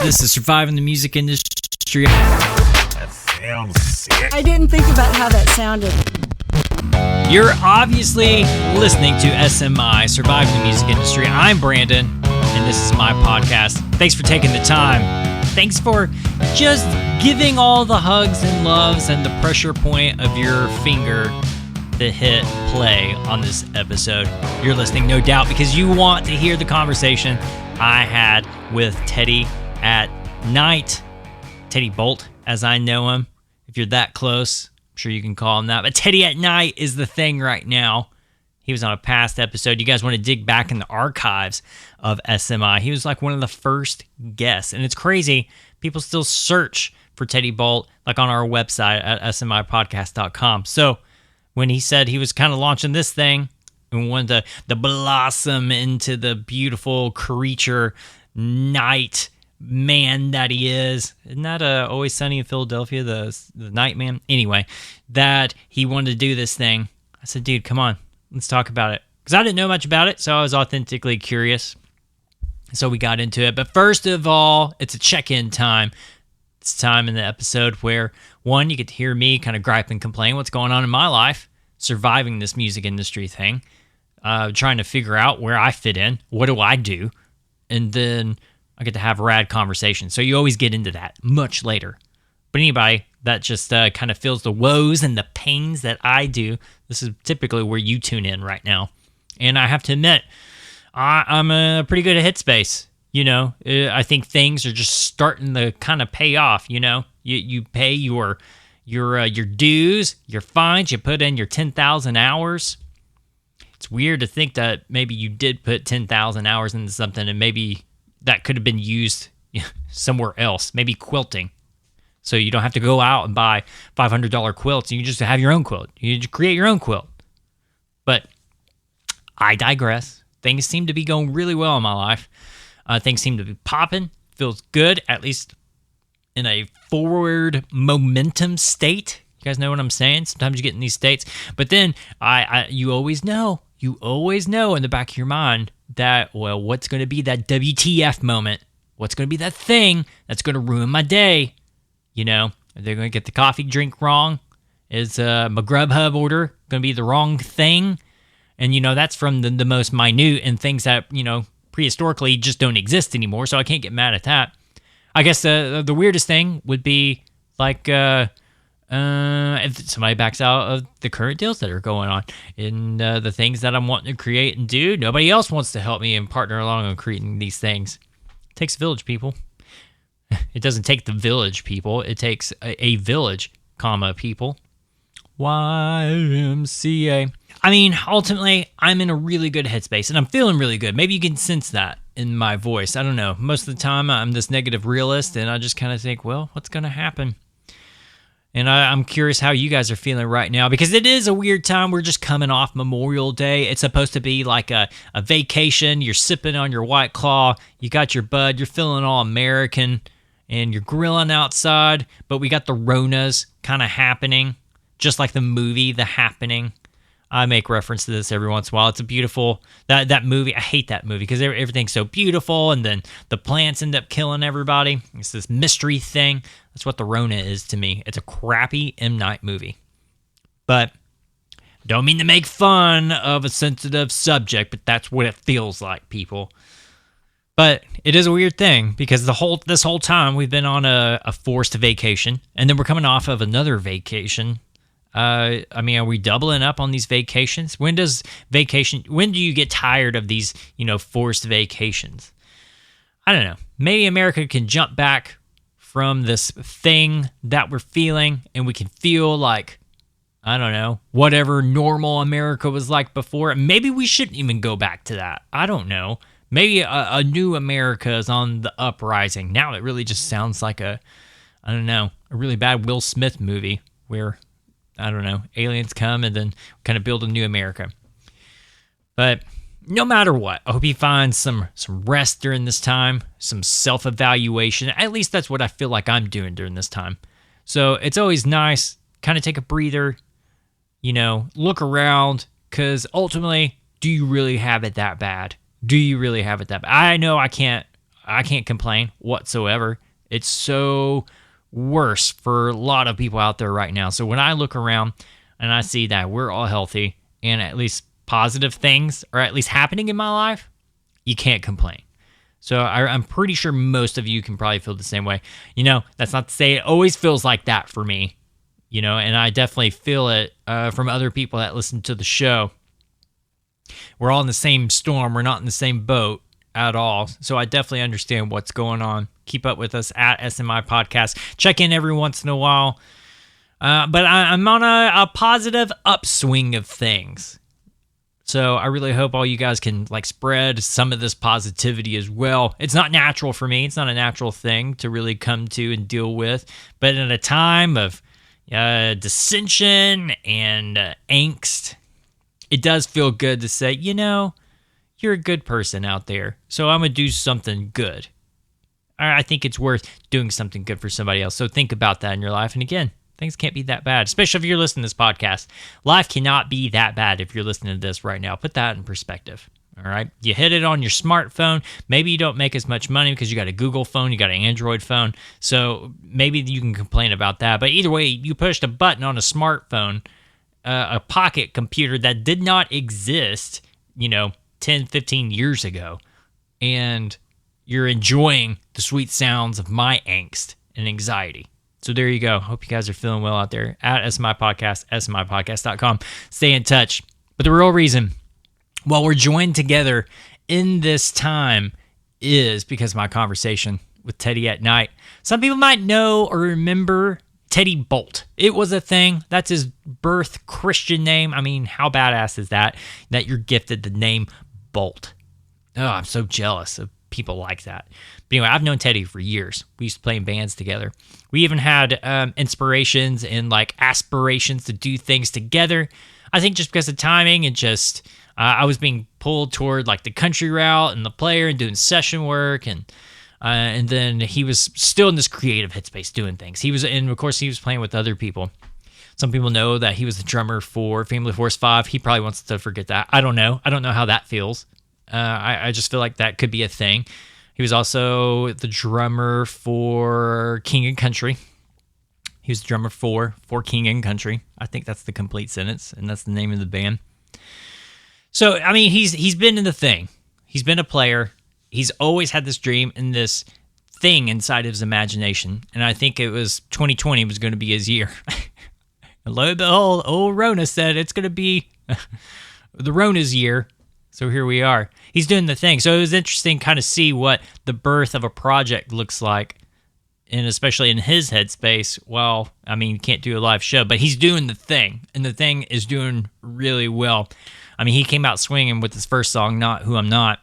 This is Surviving the Music Industry. That sounds sick. I didn't think about how that sounded. You're obviously listening to SMI, Surviving the Music Industry. I'm Brandon, and this is my podcast. Thanks for taking the time. Thanks for just giving all the hugs and loves and the pressure point of your finger to hit play on this episode. You're listening, no doubt, because you want to hear the conversation I had with Teddy at Night. Teddy Bolt, as I know him. If you're that close, I'm sure you can call him that. But Teddy at Night is the thing right now. He was on a past episode. You guys want to dig back in the archives of SMI. He was like one of the first guests. And it's crazy. People still search for Teddy Bolt, like on our website at smipodcast.com. So when he said he was kind of launching this thing and wanted to blossom into the beautiful creature night man that he is. Isn't that Always Sunny in Philadelphia, the night man? Anyway, that he wanted to do this thing. I said, dude, come on, let's talk about it. Because I didn't know much about it, so I was authentically curious. So we got into it. But first of all, it's a check-in time. It's time in the episode where, one, you get to hear me kind of gripe and complain what's going on in my life, surviving this music industry thing, trying to figure out where I fit in, what do I do, and then I get to have rad conversations. So you always get into that much later. But anybody that just kind of feels the woes and the pains that I do, this is typically where you tune in right now. And I have to admit, I'm pretty good at Headspace. You know, I think things are just starting to kind of pay off. You know, you pay your dues, your fines. You put in your 10,000 hours. It's weird to think that maybe you did put 10,000 hours into something, and maybe that could have been used somewhere else. Maybe quilting, so you don't have to go out and buy $500 quilts. You just have your own quilt. You just create your own quilt. But I digress. Things seem to be going really well in my life. Things seem to be popping. Feels good, at least in a forward momentum state. You guys know what I'm saying? Sometimes you get in these states. But then you always know in the back of your mind that, well, what's going to be that WTF moment? What's going to be that thing that's going to ruin my day? You know, are they going to get the coffee drink wrong? Is my Grubhub order going to be the wrong thing? And, you know, that's from the most minute and things that, you know, prehistorically just don't exist anymore, so I can't get mad at that. I guess the weirdest thing would be, like, if somebody backs out of the current deals that are going on and the things that I'm wanting to create and do. Nobody else wants to help me and partner along on creating these things. It takes a village, people. It doesn't take the village, people. It takes a village, people. YMCA. I mean, ultimately, I'm in a really good headspace, and I'm feeling really good. Maybe you can sense that in my voice. I don't know. Most of the time, I'm this negative realist, and I just kind of think, well, what's going to happen? And I'm curious how you guys are feeling right now, because it is a weird time. We're just coming off Memorial Day. It's supposed to be like a vacation. You're sipping on your White Claw. You got your bud. You're feeling all American, and you're grilling outside. But we got the Ronas kind of happening, just like the movie The Happening. I make reference to this every once in a while. It's a beautiful, that movie. I hate that movie because everything's so beautiful, and then the plants end up killing everybody. It's this mystery thing. That's what the Rona is to me. It's a crappy M. Night movie. But don't mean to make fun of a sensitive subject, but that's what it feels like, people. But it is a weird thing because this whole time we've been on a forced vacation, and then we're coming off of another vacation. I mean, are we doubling up on these vacations? When do you get tired of these, you know, forced vacations? I don't know. Maybe America can jump back from this thing that we're feeling, and we can feel like, I don't know, whatever normal America was like before. Maybe we shouldn't even go back to that. I don't know. Maybe a new America is on the uprising. Now it really just sounds like a really bad Will Smith movie where, I don't know, aliens come and then kind of build a new America. But no matter what, I hope you find some rest during this time, some self-evaluation. At least that's what I feel like I'm doing during this time. So it's always nice, kind of take a breather, you know, look around, because ultimately, do you really have it that bad? Do you really have it that bad? I know I can't I can't complain whatsoever. It's so worse for a lot of people out there right now. So when I look around and I see that we're all healthy and at least positive things are at least happening in my life, you can't complain. So I'm pretty sure most of you can probably feel the same way. That's not to say it always feels like that for me, and I definitely feel it from other people that listen to the show. We're all in the same storm. We're not in the same boat at all. So I definitely understand what's going on. Keep up with us at SMI Podcast. Check in every once in a while. But I'm on a positive upswing of things. So I really hope all you guys can spread some of this positivity as well. It's not natural for me. It's not a natural thing to really come to and deal with. But in a time of dissension and angst, it does feel good to say, you're a good person out there. So I'm going to do something good. I think it's worth doing something good for somebody else. So think about that in your life. And again, things can't be that bad, especially if you're listening to this podcast. Life cannot be that bad if you're listening to this right now. Put that in perspective, all right? You hit it on your smartphone. Maybe you don't make as much money because you got a Google phone, you got an Android phone, so maybe you can complain about that. But either way, you pushed a button on a smartphone, a pocket computer that did not exist, 10, 15 years ago, and you're enjoying the sweet sounds of my angst and anxiety. So there you go. Hope you guys are feeling well out there. At SMI Podcast, smipodcast.com. Stay in touch. But the real reason why we're joined together in this time is because of my conversation with Teddy at Night. Some people might know or remember Teddy Bolt. It was a thing. That's his birth Christian name. I mean, how badass is that you're gifted the name Bolt? Oh, I'm so jealous of people like that. But anyway, I've known Teddy for years. We used to play in bands together. We even had inspirations and aspirations to do things together. I think just because of timing and just I was being pulled toward the country route and the player and doing session work, and then he was still in this creative headspace doing things. Of course he was playing with other people. Some people know that he was the drummer for Family Force 5. He probably wants to forget that. I don't know. I don't know how that feels. I just feel like that could be a thing. He was also the drummer for King and Country. He was the drummer for King and Country. I think that's the complete sentence, and that's the name of the band. So, I mean, he's been in the thing. He's been a player. He's always had this dream and this thing inside of his imagination, and I think it was 2020 was going to be his year. And lo and behold, old Rona said it's going to be the Rona's year. So here we are. He's doing the thing. So it was interesting kind of see what the birth of a project looks like, and especially in his headspace. Well, I mean, can't do a live show, but he's doing the thing, and the thing is doing really well. I mean, he came out swinging with his first song, Not Who I'm Not,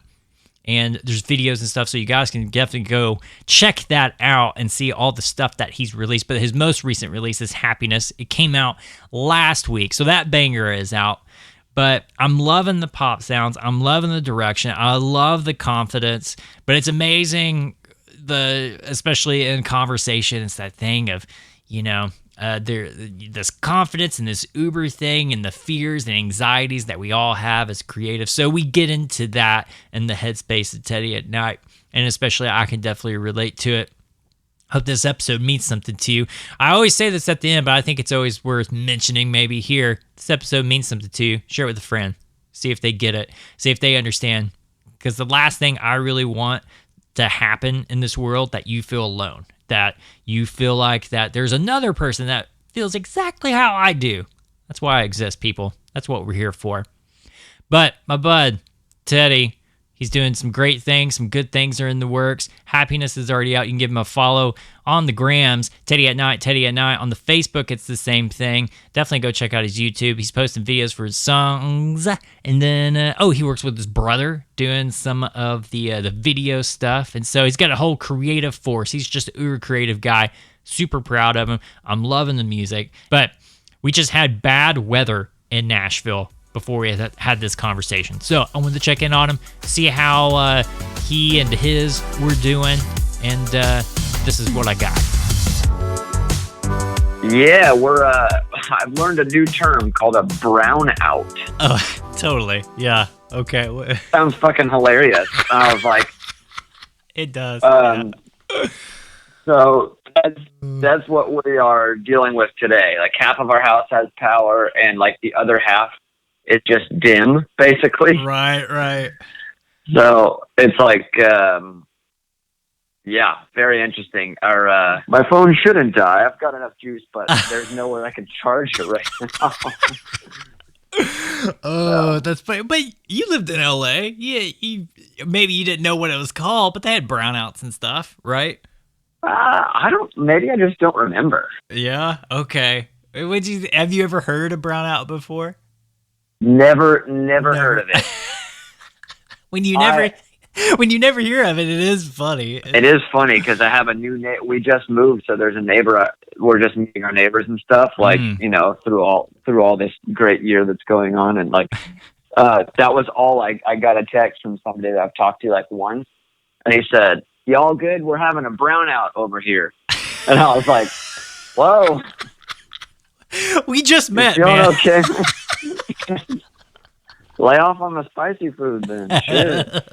and there's videos and stuff, so you guys can definitely go check that out and see all the stuff that he's released. But his most recent release is Happiness. It came out last week, so that banger is out. But I'm loving the pop sounds. I'm loving the direction. I love the confidence. But it's amazing, especially in conversation, it's that thing of, this confidence and this Uber thing and the fears and anxieties that we all have as creatives. So we get into that in the headspace of Teddy at Night. And especially I can definitely relate to it. Hope this episode means something to you. I always say this at the end, but I think it's always worth mentioning maybe here. This episode means something to you. Share it with a friend. See if they get it. See if they understand. Because the last thing I really want to happen in this world, that you feel alone. That you feel like that there's another person that feels exactly how I do. That's why I exist, people. That's what we're here for. But my bud, Teddy, he's doing some great things. Some good things are in the works. Happiness is already out. You can give him a follow on the grams. Teddy at Night, Teddy at Night. On the Facebook, it's the same thing. Definitely go check out his YouTube. He's posting videos for his songs. And then, he works with his brother doing some of the video stuff. And so he's got a whole creative force. He's just an uber creative guy. Super proud of him. I'm loving the music. But we just had bad weather in Nashville before we had this conversation. So I wanted to check in on him, see how he and his were doing, and this is what I got. Yeah, I've learned a new term called a brownout. Oh, totally. Yeah. Okay. Sounds fucking hilarious. I was like, It does. So that's what we are dealing with today. Like half of our house has power, and like the other half is just dim, basically. Right. So it's like, yeah, very interesting. Our my phone shouldn't die. I've got enough juice, but there's nowhere I can charge it right now. Oh, that's funny. But you lived in LA. Yeah, maybe you didn't know what it was called, but they had brownouts and stuff, right? I don't. Maybe I just don't remember. Yeah. Okay. Have you ever heard of brownout before? Never heard of it. When you never hear of it, it is funny. It is funny because I have a new we just moved, so there's a neighbor. We're just meeting our neighbors and stuff, like you know, through all this great year that's going on, and like that was all. I got a text from somebody that I've talked to like once, and he said, "Y'all good? We're having a brownout over here," and I was like, "Whoa, we just met, you man." Okay. Lay off on the spicy food, then. Shit.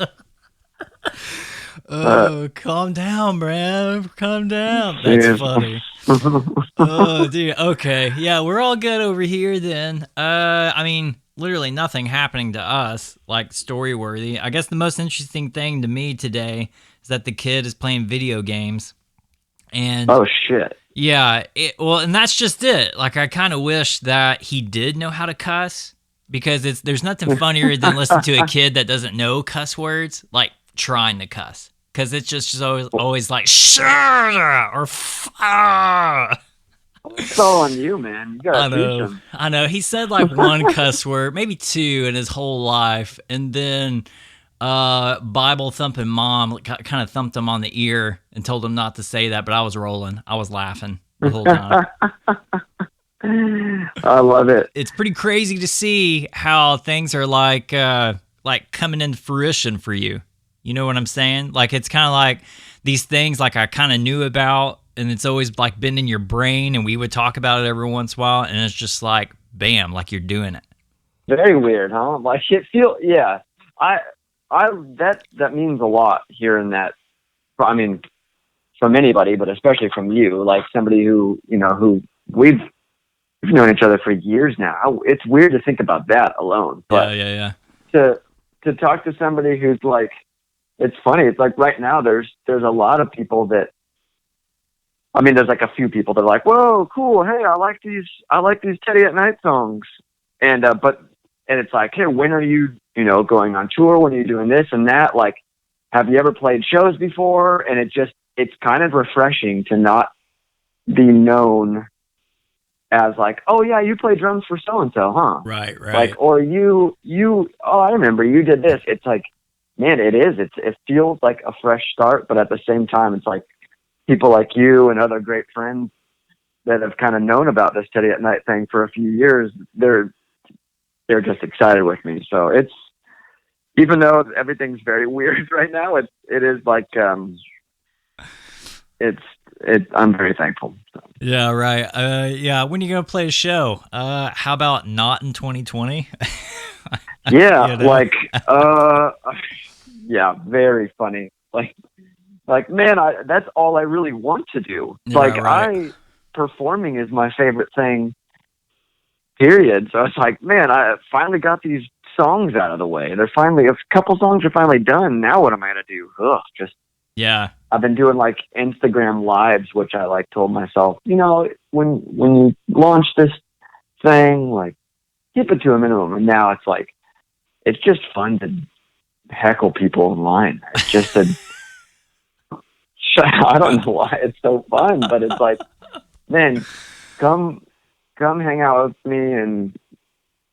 Oh, calm down, Brad. Calm down. That's funny. Oh, dude. Okay. Yeah, we're all good over here then. I mean, literally nothing happening to us, like story worthy. I guess the most interesting thing to me today is that the kid is playing video games. And oh, shit. Yeah. Well, and that's just it. Like, I kind of wish that he did know how to cuss, because there's nothing funnier than listening to a kid that doesn't know cuss words, like trying to cuss. Because it's just always like, sure, or It's all on you, man. You gotta teach him. I know. He said like one cuss word, maybe two in his whole life. And then Bible thumping mom kind of thumped him on the ear and told him not to say that. But I was rolling. I was laughing the whole time. I love it. It's pretty crazy to see how things are like coming into fruition for you. You know what I'm saying? Like, it's kind of like these things like I kind of knew about, and it's always like been in your brain, and we would talk about it every once in a while, and it's just like, bam, like you're doing it. Very weird, huh? Like yeah. That means a lot hearing that. I mean, from anybody, but especially from you, like somebody who we've known each other for years now. It's weird to think about that alone. But yeah. To talk to somebody who's like, it's funny. It's like right now there's a lot of people that, I mean, there's like a few people that are like, whoa, cool. Hey, I like these Teddy at Night songs. And it's like, hey, when are you going on tour? When are you doing this and that? Like, have you ever played shows before? And it's kind of refreshing to not be known as like, oh yeah, you play drums for so-and-so, huh? Right. Like, or you, oh, I remember you did this. It's like, man, it feels like a fresh start, but at the same time, it's like people like you and other great friends that have kind of known about this Teddy at Night thing for a few years. They're just excited with me. So it's, even though everything's very weird right now, it is like, I'm very thankful. So. Yeah, right. Yeah, when are you going to play a show? How about not in 2020? Yeah, like, yeah, very funny. Like, man, that's all I really want to do. Yeah, like, right. Performing is my favorite thing, period. So it's like, man, I finally got these songs out of the way. A couple songs are finally done. Now what am I going to do? Yeah. I've been doing like Instagram lives, which I like told myself, when you launch this thing, like keep it to a minimum. And now it's like, it's just fun to heckle people in line. It's just I don't know why it's so fun, but it's like, man, come hang out with me and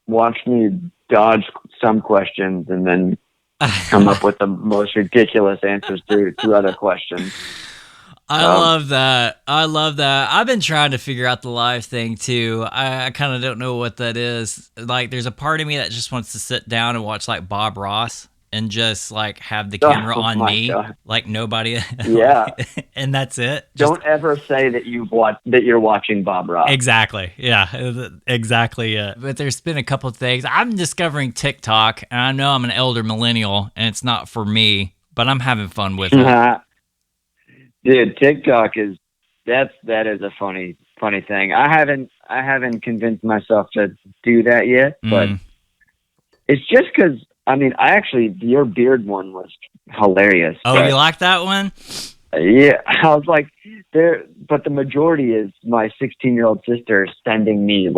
watch me dodge some questions and then come up with the most ridiculous answers to other questions. I love that. I've been trying to figure out the live thing too. I kind of don't know what that is. Like, there's a part of me that just wants to sit down and watch like Bob Ross and just like have the camera on me, God. Like nobody. Yeah, and that's it. Don't ever say that you're watching Bob Ross. Exactly. Yeah, exactly. But there's been a couple of things. I'm discovering TikTok, and I know I'm an elder millennial, and it's not for me. but I'm having fun with it. Dude, TikTok that is a funny thing. I haven't convinced myself to do that yet, but it's just because your beard one was hilarious. Oh, you like that one? Yeah, I was like, but the majority is my 16-year-old sister sending me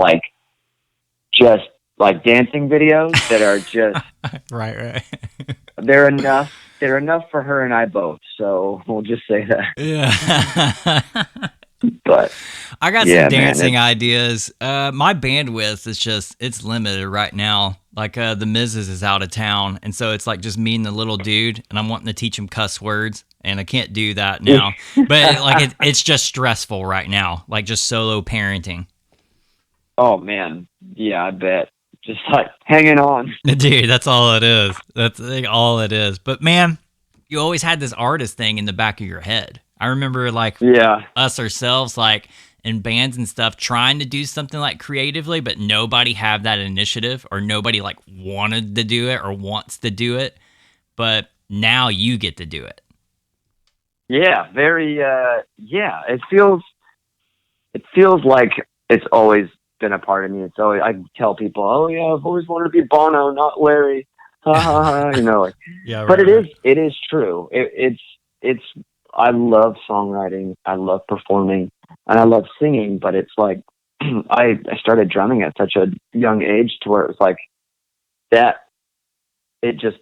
just dancing videos that are just right. They're enough for her and I both. So we'll just say that. Yeah. But I got some dancing ideas. My bandwidth is it's limited right now. The Mrs. is out of town, and so it's just me and the little dude, and I'm wanting to teach him cuss words, and I can't do that now. But it's just stressful right now, just solo parenting. Oh man, yeah, I bet. Just hanging on, dude. That's all it is. That's all it is. But man, you always had this artist thing in the back of your head. I remember us ourselves in bands and stuff trying to do something creatively, but nobody had that initiative or nobody wanted to do it or wants to do it. But now you get to do it. Yeah, very it feels like it's always been a part of me. It's always, I tell people, oh yeah, I've always wanted to be Bono, not Larry. Yeah, right, but it is true. It's I love songwriting, I love performing, and I love singing, but it's I started drumming at such a young age to where it was that it just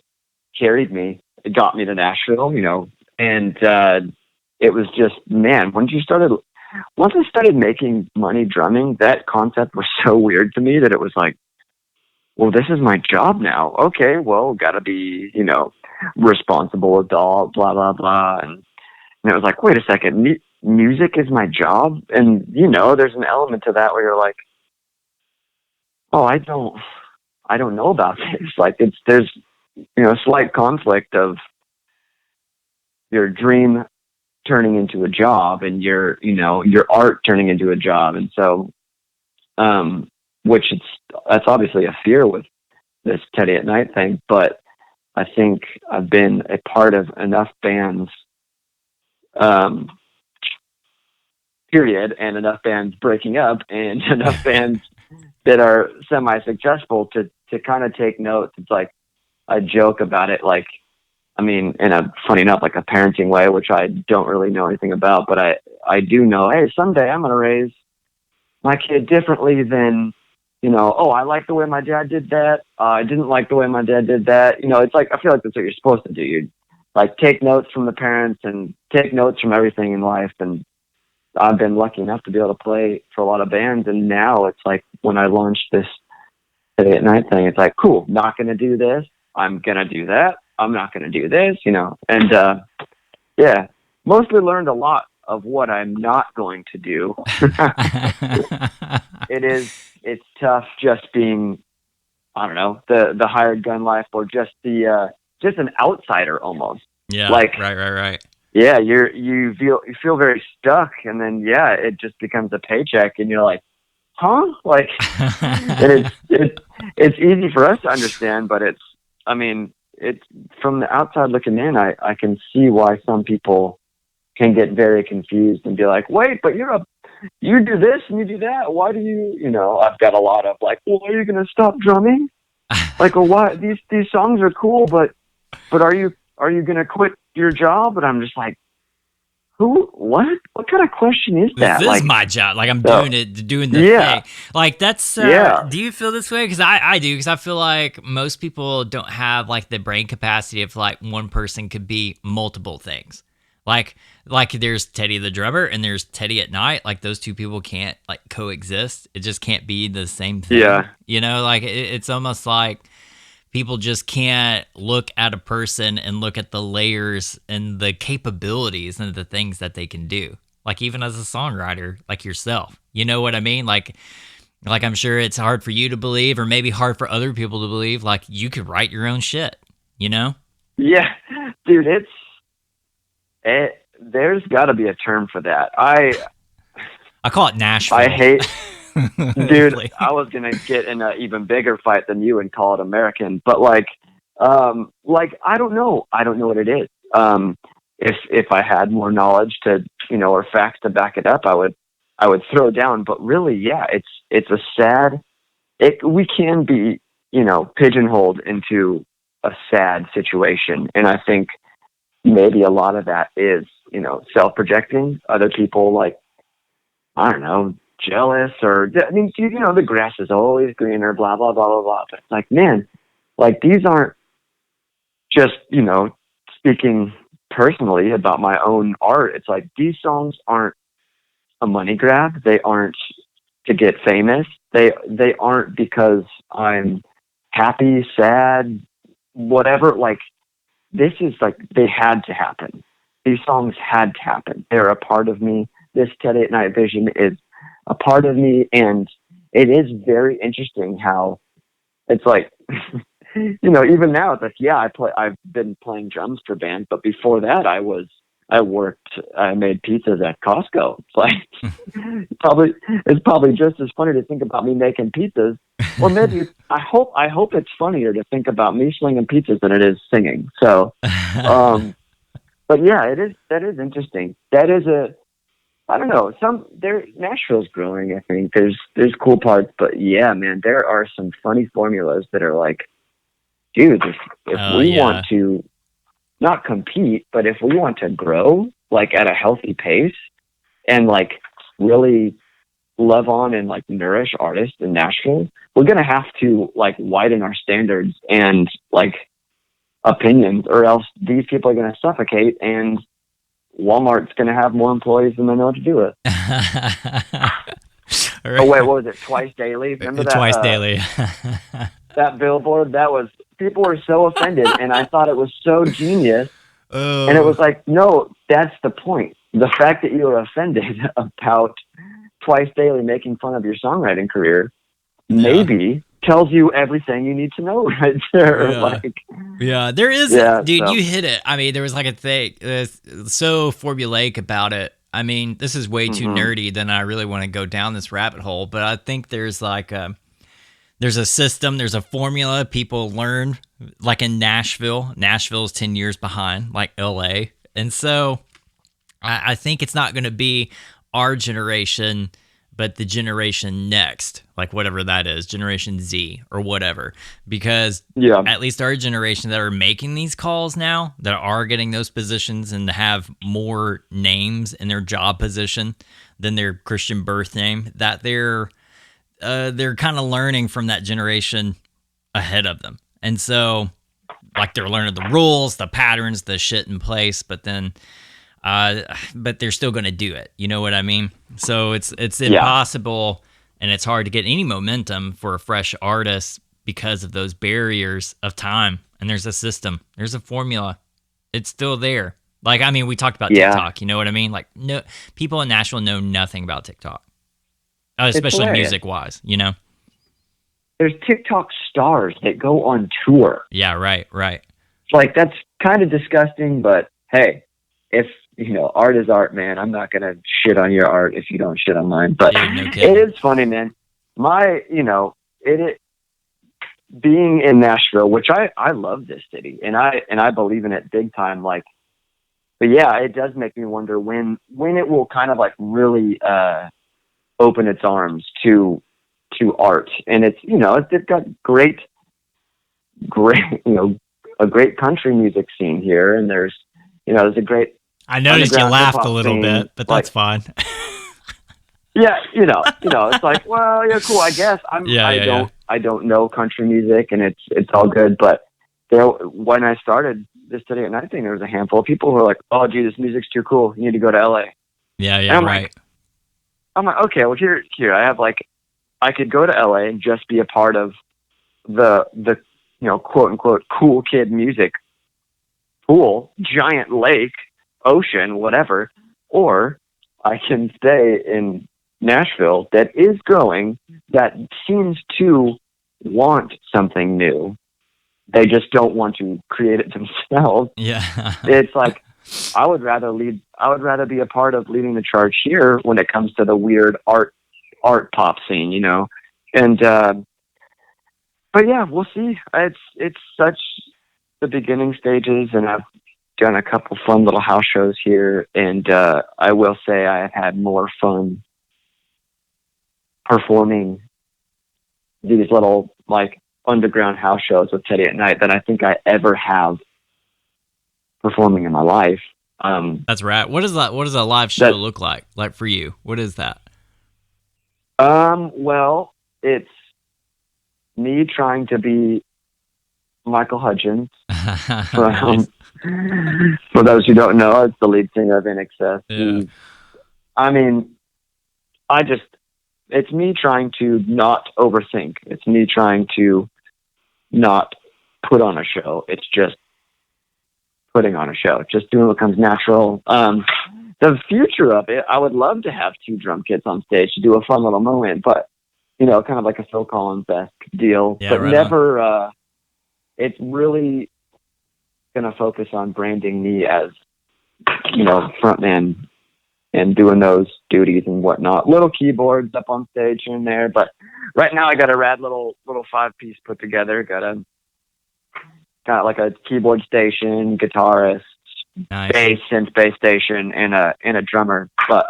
carried me. It got me to Nashville, and it was just, man, once I started making money drumming, that concept was so weird to me that it was well, this is my job now. Okay, well, gotta be, responsible adult, blah, blah, blah. And it was wait a second, music is my job? And, there's an element to that where you're oh, I don't know about this. There's, a slight conflict of your dream turning into a job and your art turning into a job. And so, that's obviously a fear with this Teddy at Night thing, but I think I've been a part of enough bands, period, and enough bands breaking up and enough bands that are semi-successful to kind of take notes. It's I joke about it, in a funny enough, a parenting way, which I don't really know anything about, but I do know, hey, someday I'm going to raise my kid differently than, oh, I like the way my dad did that. I didn't like the way my dad did that. It's I feel that's what you're supposed to do. You take notes from the parents and take notes from everything in life. And I've been lucky enough to be able to play for a lot of bands. And now it's when I launched this Teddy at Night thing, it's cool, not going to do this. I'm going to do that. I'm not going to do this, and, mostly learned a lot of what I'm not going to do. It's tough just being, I don't know, the hired gun life, or just just an outsider almost. Yeah. Right. Yeah. You feel very stuck, and then, it just becomes a paycheck, and you're huh? And it's easy for us to understand, but it's from the outside looking in, I can see why some people can get very confused and be wait, but you do this and you do that. Why do you, I've got a lot of well, are you going to stop drumming? Well, why these songs are cool, but are you going to quit your job? And I'm just what kind of question is that? This is my job. I'm doing the thing. That's, do you feel this way? Because I do, because I feel most people don't have the brain capacity of one person could be multiple things. There's Teddy the drummer and there's Teddy at Night. Those two people can't coexist. It just can't be the same thing. Yeah. It's almost people just can't look at a person and look at the layers and the capabilities and the things that they can do. Even as a songwriter, yourself, you know what I mean? I'm sure it's hard for you to believe, or maybe hard for other people to believe, you could write your own shit, Yeah, dude, there's got to be a term for that. I call it Nashville. I hate, dude. I was gonna get in an even bigger fight than you and call it American, but I don't know what it is. If I had more knowledge to, or facts to back it up, I would throw down. But really, yeah, it's a sad. We can be, pigeonholed into a sad situation, and I think maybe a lot of that is, self-projecting. Other people, like, I don't know, jealous, or I mean, the grass is always greener, blah blah blah blah blah. But it's like, man, like, these aren't just, speaking personally about my own art. It's like, these songs aren't a money grab. They aren't to get famous. They aren't because I'm happy, sad, whatever. Like, this is like, they had to happen. These songs had to happen. They're a part of me. This Teddy at Night vision is a part of me. And it is very interesting how it's like, even now it's like, yeah, I've been playing drums for bands, but before that I made pizzas at Costco. It's like, it's probably just as funny to think about me making pizzas, or maybe I hope it's funnier to think about me slinging pizzas than it is singing. So, but yeah, that is interesting. That is I don't know, Nashville's growing. I think there's cool parts, but yeah, man, there are some funny formulas that are like, dude, if we want to not compete, but if we want to grow, like, at a healthy pace, and like really love on and like nourish artists in Nashville, we're going to have to like widen our standards and like opinions, or else these people are going to suffocate, and Walmart's going to have more employees than they know what to do with. Oh wait, what was it? Twice Daily? Remember that? Twice Daily. That billboard, people were so offended, and I thought it was so genius. And it was like, no, that's the point. The fact that you were offended about Twice Daily making fun of your songwriting career maybe tells you everything you need to know right there. There is, dude, you hit it. I mean, there was like a thing so formulaic about it. I mean, this is way too nerdy than I really want to go down this rabbit hole, but I think there's like there's a system, there's a formula people learn, like in Nashville. Nashville's 10 years behind, like LA. And so I think it's not going to be our generation, but the generation next, like whatever that is, Generation Z or whatever. Because at least our generation that are making these calls now, that are getting those positions and have more names in their job position than their Christian birth name, that they're kind of learning from that generation ahead of them. And so, like, they're learning the rules, the patterns, the shit in place, but then, but they're still going to do it. You know what I mean? So it's impossible, and it's hard to get any momentum for a fresh artist because of those barriers of time. And there's a system, there's a formula. It's still there. Like, I mean, we talked about TikTok, you know what I mean? Like, no, people in Nashville know nothing about TikTok. Especially music-wise, There's TikTok stars that go on tour. Yeah, right. Like, that's kind of disgusting, but hey, if, art is art, man. I'm not going to shit on your art if you don't shit on mine. But it is funny, man. Being in Nashville, which I love this city, and I believe in it big time, like, but yeah, it does make me wonder when it will kind of like really open its arms to art. And it's, it's got great, a great country music scene here. And there's a great, I noticed you laughed a little bit, but that's fine. Yeah. It's like, well, yeah, cool. I guess I don't know country music, and it's all good. But when I started this Teddy at Night thing, there was a handful of people who were like, oh, gee, this music's too cool. You need to go to LA. Yeah. Right. I'm like, okay, well, here, I have like, I could go to LA and just be a part of the quote unquote cool kid music pool, giant lake, ocean, whatever, or I can stay in Nashville that is growing, that seems to want something new. They just don't want to create it themselves. Yeah. It's like, I would rather be a part of leading the charge here when it comes to the weird art pop scene, and, but yeah, we'll see. It's such the beginning stages, and done a couple fun little house shows here, and I will say I have had more fun performing these little like underground house shows with Teddy at Night than I think I ever have performing in my life. That's rad. What does a live show look like? Like for you, what is that? Well, it's me trying to be Michael Hudgens. Nice. For those who don't know, it's the lead singer of INXS. Yeah. It's me trying to not overthink. It's me trying to not put on a show. It's just putting on a show, just doing what comes natural. The future of it, I would love to have 2 drum kits on stage to do a fun little moment, but kind of like a Phil Collins-esque deal, Yeah, but right never, it's really going to focus on branding me as, frontman and doing those duties and whatnot. Little keyboards up on stage here and there, but right now I got a rad little 5-piece put together. Got like a keyboard station, guitarist, Nice. synth bass station, and a drummer. But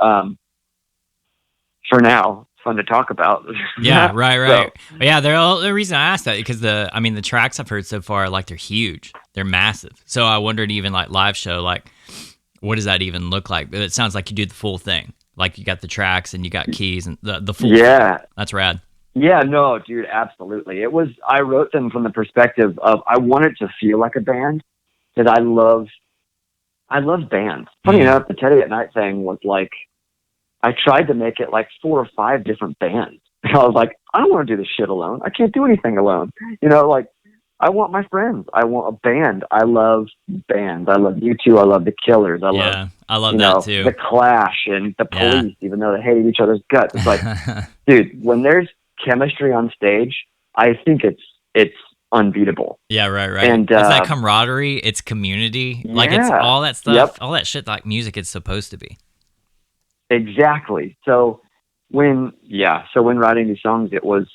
for now, fun to talk about. Yeah, right. So, Yeah, the reason I asked that because the tracks I've heard so far, like they're huge, they're massive. So I wondered even like live show, like what does that even look like? But it sounds like you do the full thing, like you got the tracks and you got keys and the full. Yeah, thing. That's rad. Yeah, no, dude, absolutely. I wrote them from the perspective of I wanted to feel like a band because I love bands. Funny enough, the Teddy at Night thing was like, I tried to make it like 4 or 5 different bands. I was like, I don't want to do this shit alone. I can't do anything alone. Like I want my friends. I want a band. I love bands. I love U2. I love the Killers. I love that too. The Clash and the Police, even though they hated each other's guts. It's like, dude, when there's chemistry on stage, I think it's unbeatable. Yeah, right. And it's that camaraderie, it's community, like it's all that stuff, all that shit like music is supposed to be. Exactly. So when writing these songs, it was,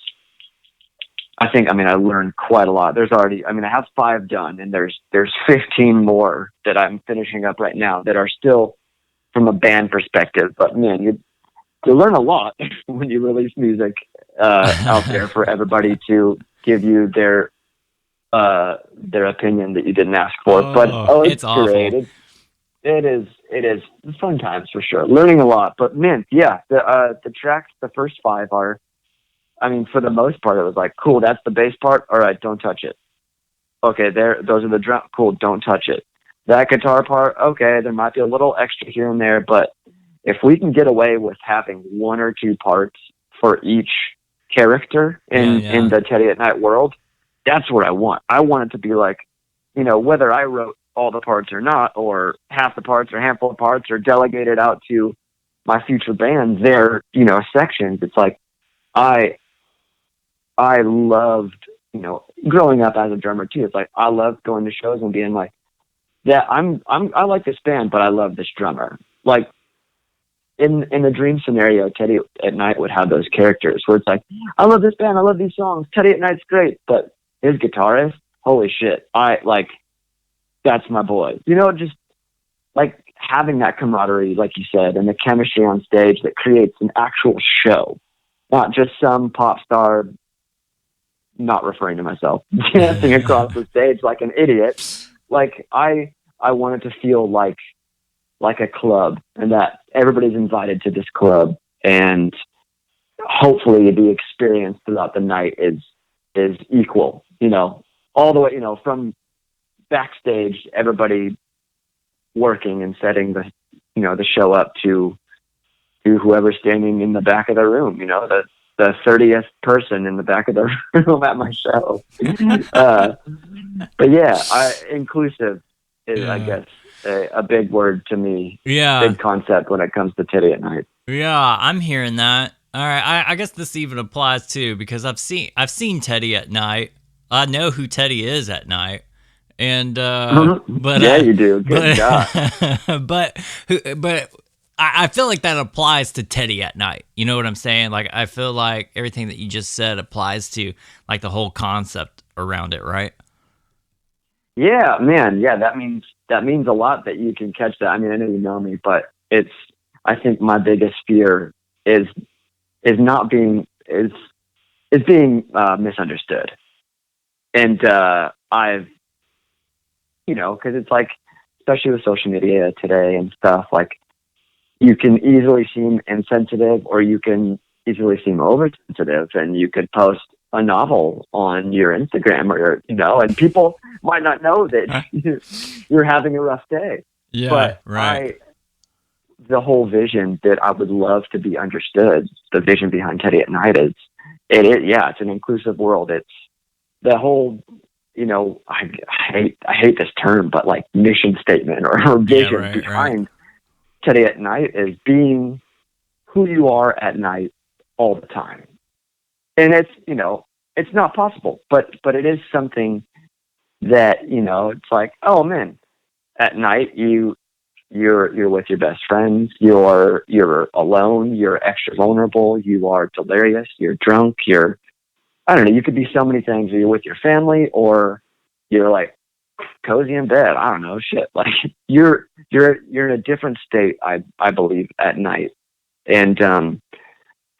I learned quite a lot. There's already, I have 5 done, and there's 15 more that I'm finishing up right now that are still from a band perspective. But man, you learn a lot when you release music out there for everybody to give you their opinion that you didn't ask for. It's great. Awful. It is fun times for sure. Learning a lot, but man, yeah, the tracks, the first 5 are, for the most part, it was like, cool, that's the bass part. All right, don't touch it. Okay, those are the drum. Cool, don't touch it. That guitar part, okay, there might be a little extra here and there, but if we can get away with having 1 or 2 parts for each character in the Teddy at Night world, that's what I want. I want it to be like, whether I wrote all the parts or not, or half the parts or a handful of parts, or delegated out to my future bands, their, sections. It's like, I loved, growing up as a drummer too. It's like, I loved going to shows and being like, yeah, I like this band, but I love this drummer. Like in the dream scenario, Teddy at Night would have those characters where it's like, I love this band. I love these songs. Teddy at Night's great, but his guitarist, holy shit. That's my boy. Just like having that camaraderie, like you said, and the chemistry on stage that creates an actual show, not just some pop star, not referring to myself, dancing across the stage like an idiot. Like I wanted to feel like a club, and that everybody's invited to this club, and hopefully the experience throughout the night is equal, all the way, from backstage, everybody working and setting the show up to whoever's standing in the back of the room, the 30th person in the back of the room at my show. But yeah, inclusive is, I guess, a big word to me. Yeah. Big concept when it comes to Teddy at Night. Yeah, I'm hearing that. All right, I guess this even applies too, because I've seen Teddy at Night. I know who Teddy is at night. And but yeah, you do. Good job. But I feel like that applies to Teddy at Night. You know what I'm saying? Like I feel like everything that you just said applies to like the whole concept around it, right? Yeah, man. Yeah, that means that means a lot that you can catch that. I mean, I know you know me, but I think my biggest fear is not being, is being misunderstood. And I've, cause it's like, especially with social media today and stuff, like you can easily seem insensitive or you can easily seem oversensitive, and you could post a novel on your Instagram or, and people might not know that you're having a rough day. Yeah. But right. The whole vision that I would love to be understood, the vision behind Teddy at Night is, it's an inclusive world. It's the whole, I hate this term, but like mission statement or vision behind Teddy at Night is being who you are at night all the time. And it's, it's not possible, but it is something that, it's like, oh man, at night you're with your best friends, you're alone, you're extra vulnerable, you are delirious, you're drunk, I don't know, you could be so many things. You're with your family or you're like cozy in bed. I don't know, shit. Like you're in a different state, I believe, at night. And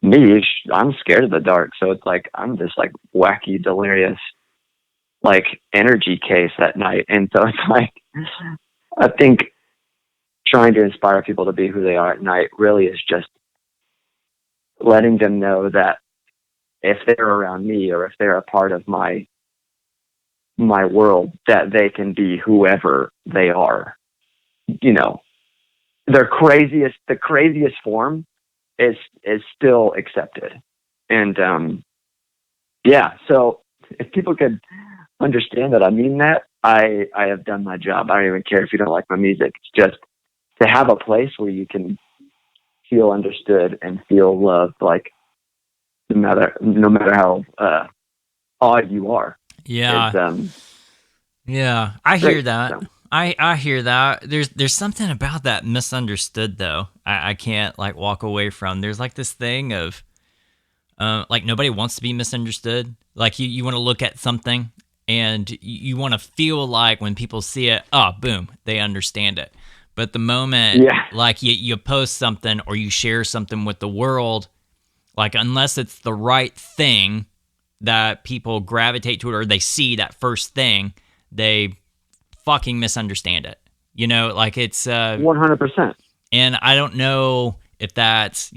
me, I'm scared of the dark. So it's like I'm this like wacky, delirious, like energy case at night. And so it's like I think trying to inspire people to be who they are at night really is just letting them know that if they're around me or if they're a part of my world, that they can be whoever they are. The craziest form is still accepted. And so if people could understand that I mean that, I have done my job. I don't even care if you don't like my music. It's just to have a place where you can feel understood and feel loved, like no matter how odd you are. Yeah. Yeah. I hear that. So. I hear that. There's something about that misunderstood though. I can't like walk away from. There's like this thing of like nobody wants to be misunderstood. Like you want to look at something and you want to feel like when people see it, oh, boom, they understand it. But the moment like you post something or you share something with the world, like unless it's the right thing that people gravitate to it or they see that first thing, they fucking misunderstand it. Like it's 100%. And I don't know if that's,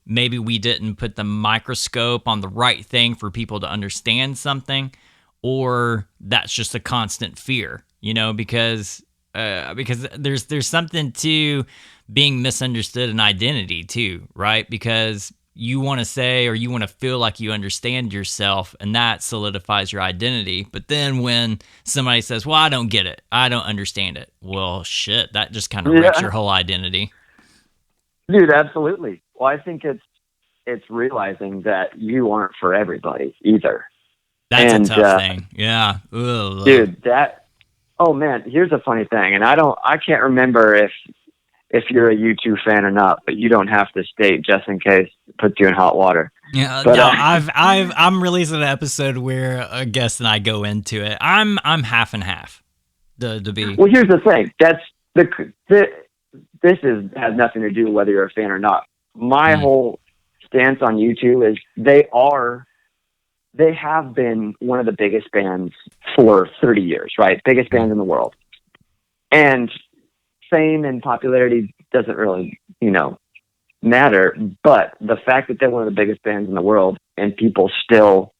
maybe we didn't put the microscope on the right thing for people to understand something, or that's just a constant fear, because there's something to being misunderstood in identity too, right? Because you want to say or you want to feel like you understand yourself, and that solidifies your identity. But then when somebody says, well, I don't get it, I don't understand it, well, shit, that just kind of wrecks your whole identity. Dude, absolutely. Well, I think it's realizing that you aren't for everybody either. That's a tough thing. Yeah. Ugh. Dude, oh man, here's a funny thing. And I can't remember if you're a U2 fan or not, but you don't have to state just in case it puts you in hot water. Yeah, but, no, I'm releasing an episode where a guest and I go into it. I'm half and half. To be. Well, here's the thing. This has nothing to do with whether you're a fan or not. My whole stance on U2 is they have been one of the biggest bands for 30 years, right? Biggest bands in the world. And fame and popularity doesn't really, matter. But the fact that they're one of the biggest bands in the world and people still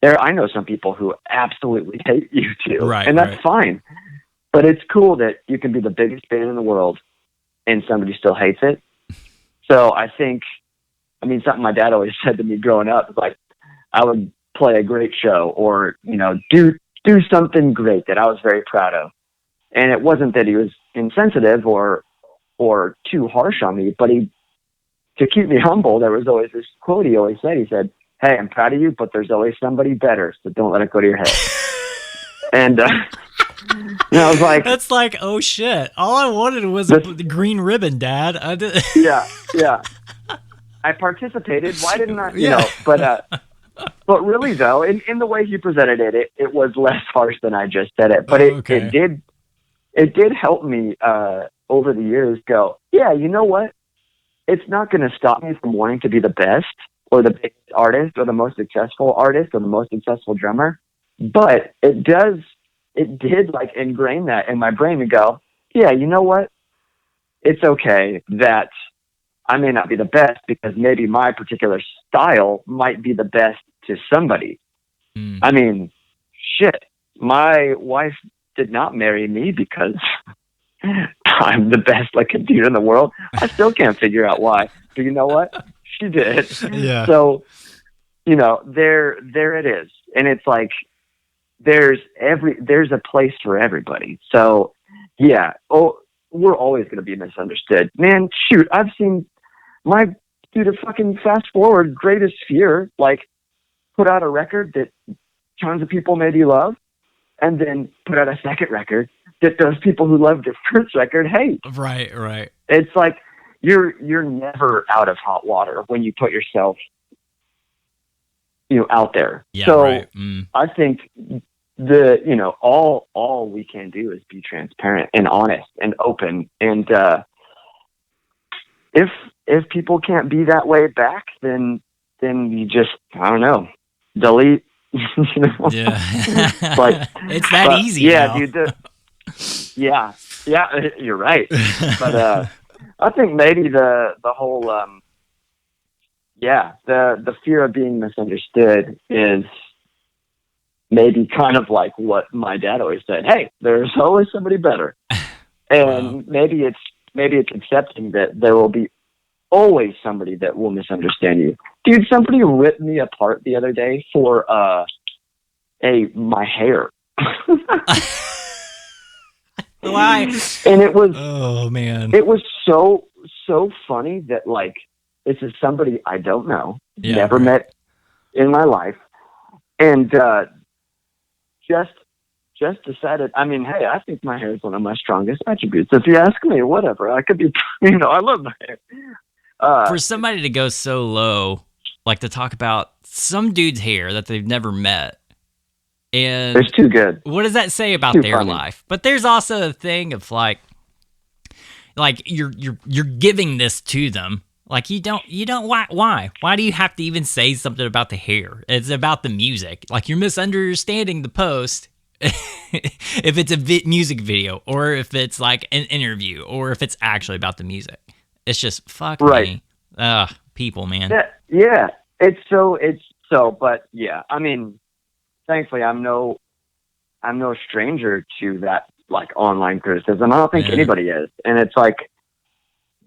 I know some people who absolutely hate U2, right, and that's fine. But it's cool that you can be the biggest band in the world and somebody still hates it. So I think, something my dad always said to me growing up is like, I would play a great show or, do something great that I was very proud of. And it wasn't that he was insensitive or too harsh on me, but to keep me humble, there was always this quote he always said. He said, hey, I'm proud of you, but there's always somebody better, so don't let it go to your head. And I was like... That's like, oh shit, all I wanted was the green ribbon, Dad. Yeah. I participated. Why didn't I? But really though, in the way he presented it was less harsh than I just said it. But it it did help me over the years go, yeah, you know what? It's not going to stop me from wanting to be the best or the biggest artist or the most successful artist or the most successful drummer. But it did like ingrain that in my brain to go, yeah, you know what? It's okay that I may not be the best because maybe my particular style might be the best to somebody. I mean, shit, my wife did not marry me because I'm the best like computer in the world. I still can't figure out why. But you know what? She did. Yeah. So, you know, there it is. And it's like there's a place for everybody. So yeah, we're always gonna be misunderstood. Man, shoot, I've seen to fucking fast forward, Greatest Fear, like put out a record that tons of people maybe love, and then put out a second record that those people who loved their first record hate. Right. It's like you're never out of hot water when you put yourself, you know, out there. Yeah, so right. I think all we can do is be transparent and honest and open. And if people can't be that way back, then you just, I don't know, delete. You know? Yeah. Like, it's that but, easy. Yeah, now. dude. Yeah, you're right. But I think maybe the whole the fear of being misunderstood is maybe kind of like what my dad always said. Hey, there's always somebody better. And Wow. maybe it's accepting that there will be always somebody that will misunderstand you. Dude, somebody ripped me apart the other day for my hair. Why? And it was Oh man. it was so funny that like this is somebody I don't know, Yeah, never right. met in my life, and just decided. I mean, hey, I think my hair is one of my strongest attributes. If you ask me, whatever, I could be. You know, I love my hair. For somebody to go so low, like to talk about some dude's hair that they've never met, and It's too good. what does that say about Too their funny. life? But there's also a thing of like you're giving this to them. Like you don't why do you have to even say something about the hair? It's about the music. Like you're misunderstanding the post. If it's a music video, or if it's like an interview, or if it's actually about the music, it's just fuck Right. me. People, man. Yeah. It's so. But yeah, I mean, thankfully, I'm no stranger to that like online criticism. I don't think Yeah. anybody is, and it's like,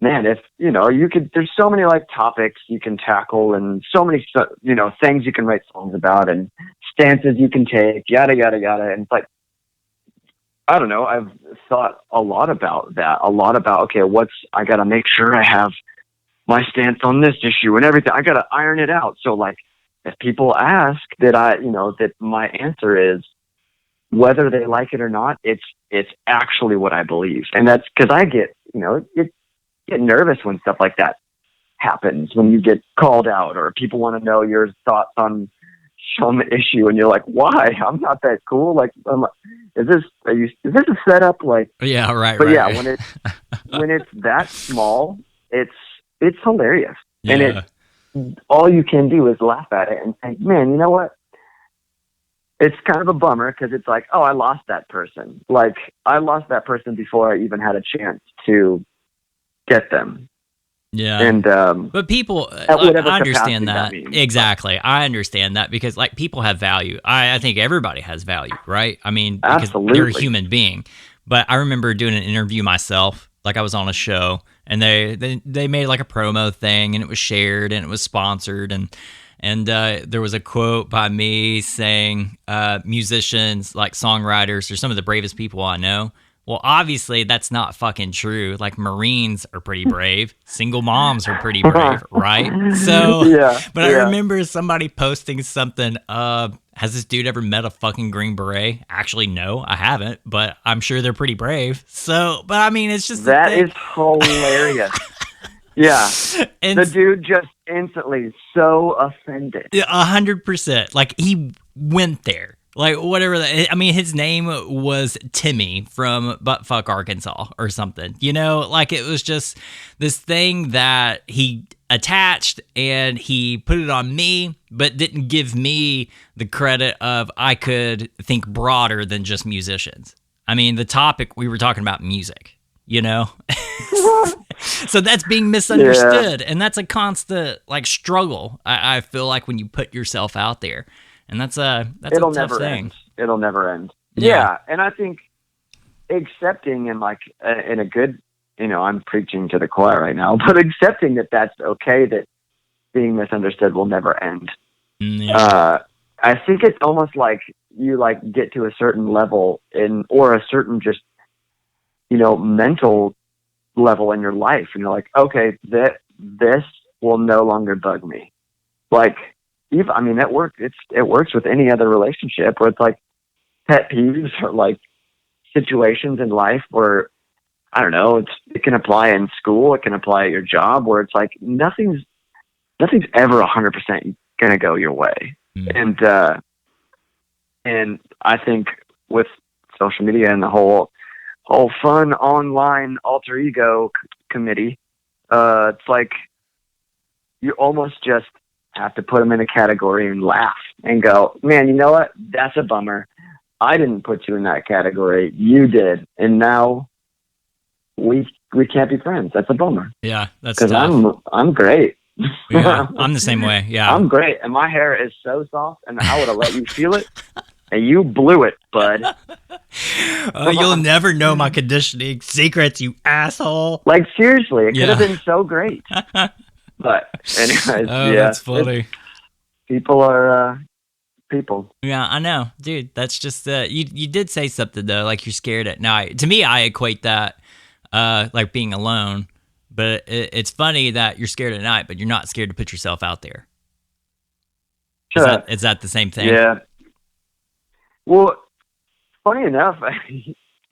man, if you know, there's so many like topics you can tackle, and so many things you can write songs about, and stances you can take, yada yada yada, and it's like, I don't know. I've thought a lot about that. A lot about okay, I got to make sure I have my stance on this issue and everything. I got to iron it out. So like, if people ask that my answer is whether they like it or not, it's actually what I believe. And that's because I get nervous when stuff like that happens, when you get called out or people want to know your thoughts on some issue and you're like, why? I'm not that cool. Like, is this a setup? Like, Yeah, right. but right, yeah, right. when it's that small, it's hilarious. Yeah. And all you can do is laugh at it and think, man, you know what? It's kind of a bummer because it's like, oh, I lost that person. Like, I lost that person before I even had a chance to get them. Yeah. And But people, at whatever I capacity understand that that. means. Exactly. I understand that because like people have value. I think everybody has value, right? I mean, because they're a Absolutely. human being. But I remember doing an interview myself. Like I was on a show and they made like a promo thing and it was shared and it was sponsored and there was a quote by me saying musicians, like songwriters, are some of the bravest people I know. Well, obviously, that's not fucking true. Like, Marines are pretty brave. Single moms are pretty brave, right? So, Yeah, but I yeah. remember somebody posting something, has this dude ever met a fucking Green Beret? Actually, no, I haven't, but I'm sure they're pretty brave. So, but I mean, it's just the that thing. is hilarious. Yeah. And The dude just instantly so offended. 100%. Like, he went there. Like whatever. I mean, his name was Timmy from Buttfuck, Arkansas, or something. You know, like it was just this thing that he attached and he put it on me, but didn't give me the credit of I could think broader than just musicians. I mean, the topic we were talking about music. You know, so that's being misunderstood, and that's a constant like struggle. I feel like when you put yourself out there. And that's a tough thing. It'll never end. Yeah. And I think accepting and like in a good, you know, I'm preaching to the choir right now, but accepting that that's okay, that being misunderstood will never end. Yeah. I think it's almost like you like get to a certain level or a certain just, you know, mental level in your life. And you're like, okay, this will no longer bug me. Like, I mean, it works with any other relationship where it's like pet peeves or like situations in life where, I don't know, it can apply in school, it can apply at your job, where it's like nothing's ever 100% going to go your way. Mm. And I think with social media and the whole fun online alter ego committee, it's like you almost just have to put them in a category and laugh and go, man, you know what? That's a bummer. I didn't put you in that category. You did. And now we can't be friends. That's a bummer. Yeah. That's because I'm great. Yeah, I'm the same way. Yeah. I'm great. And my hair is so soft and I would have let you feel it and you blew it, bud. You'll never know my conditioning secrets, you asshole. Like seriously, it could have been so great. But anyways, that's funny. People are people. Yeah, I know, dude. That's just you did say something though, like you're scared at night. To me, I equate that like being alone. But it's funny that you're scared at night, but you're not scared to put yourself out there. Is that the same thing? Yeah. Well, funny enough,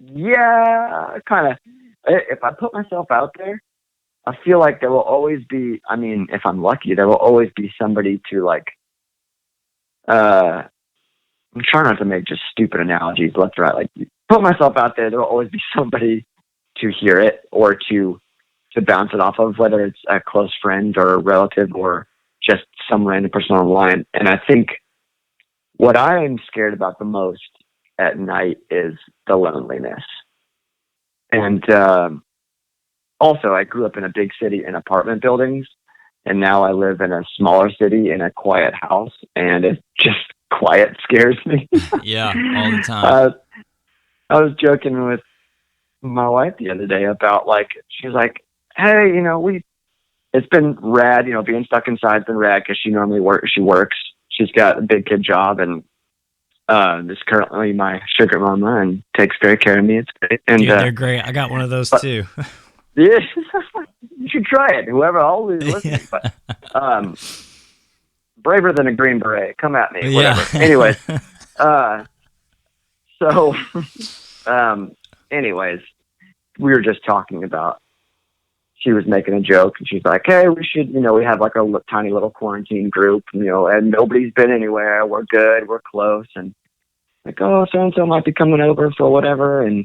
yeah, kind of. If I put myself out there, I feel like there will always be, I mean, if I'm lucky, there will always be somebody to like, I'm trying not to make just stupid analogies left or right. Like, put myself out there, there will always be somebody to hear it or to bounce it off of, whether it's a close friend or a relative or just some random person online. And I think what I am scared about the most at night is the loneliness. And, also, I grew up in a big city in apartment buildings, and now I live in a smaller city in a quiet house, and it just quiet scares me. Yeah, all the time. I was joking with my wife the other day about, like, she was like, hey, you know, it's been rad, you know, being stuck inside's been rad because she normally works. She's got a big kid job, and is currently my sugar mama and takes great care of me. It's great. And dude, they're great. I got one of those too. Yeah, you should try it. Whoever always listening, but braver than a Green Beret. Come at me, whatever. Yeah. Anyways, anyways, we were just talking about. She was making a joke, and she's like, "Hey, we should, you know, we have like a tiny little quarantine group, you know, and nobody's been anywhere. We're good. We're close, and like, oh, so and so might be coming over for whatever, and."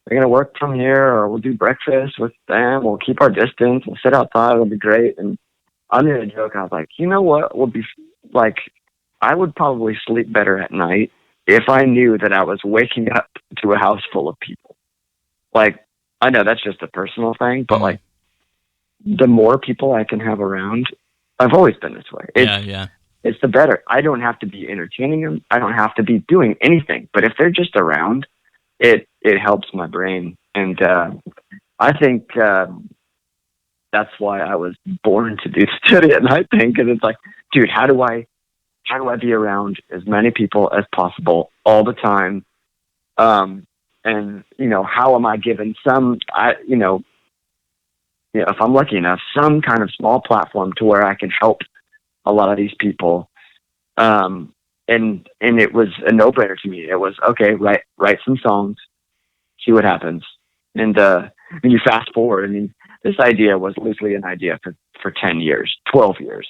We're going to work from here, or we'll do breakfast with them. We'll keep our distance. We'll sit outside. It'll be great. And I made a joke. I was like, you know what would be like, I would probably sleep better at night if I knew that I was waking up to a house full of people. Like, I know that's just a personal thing, but like the more people I can have around, I've always been this way. It's the better. I don't have to be entertaining them. I don't have to be doing anything. But if they're just around, it helps my brain. And I think that's why I was born to do study at night thing, because it's like, dude, how do I be around as many people as possible all the time? And you know, how am I given if I'm lucky enough, some kind of small platform to where I can help a lot of these people. And it was a no-brainer to me. It was, okay, write some songs, see what happens. And when you fast forward, I mean, this idea was loosely an idea for 10 years, 12 years.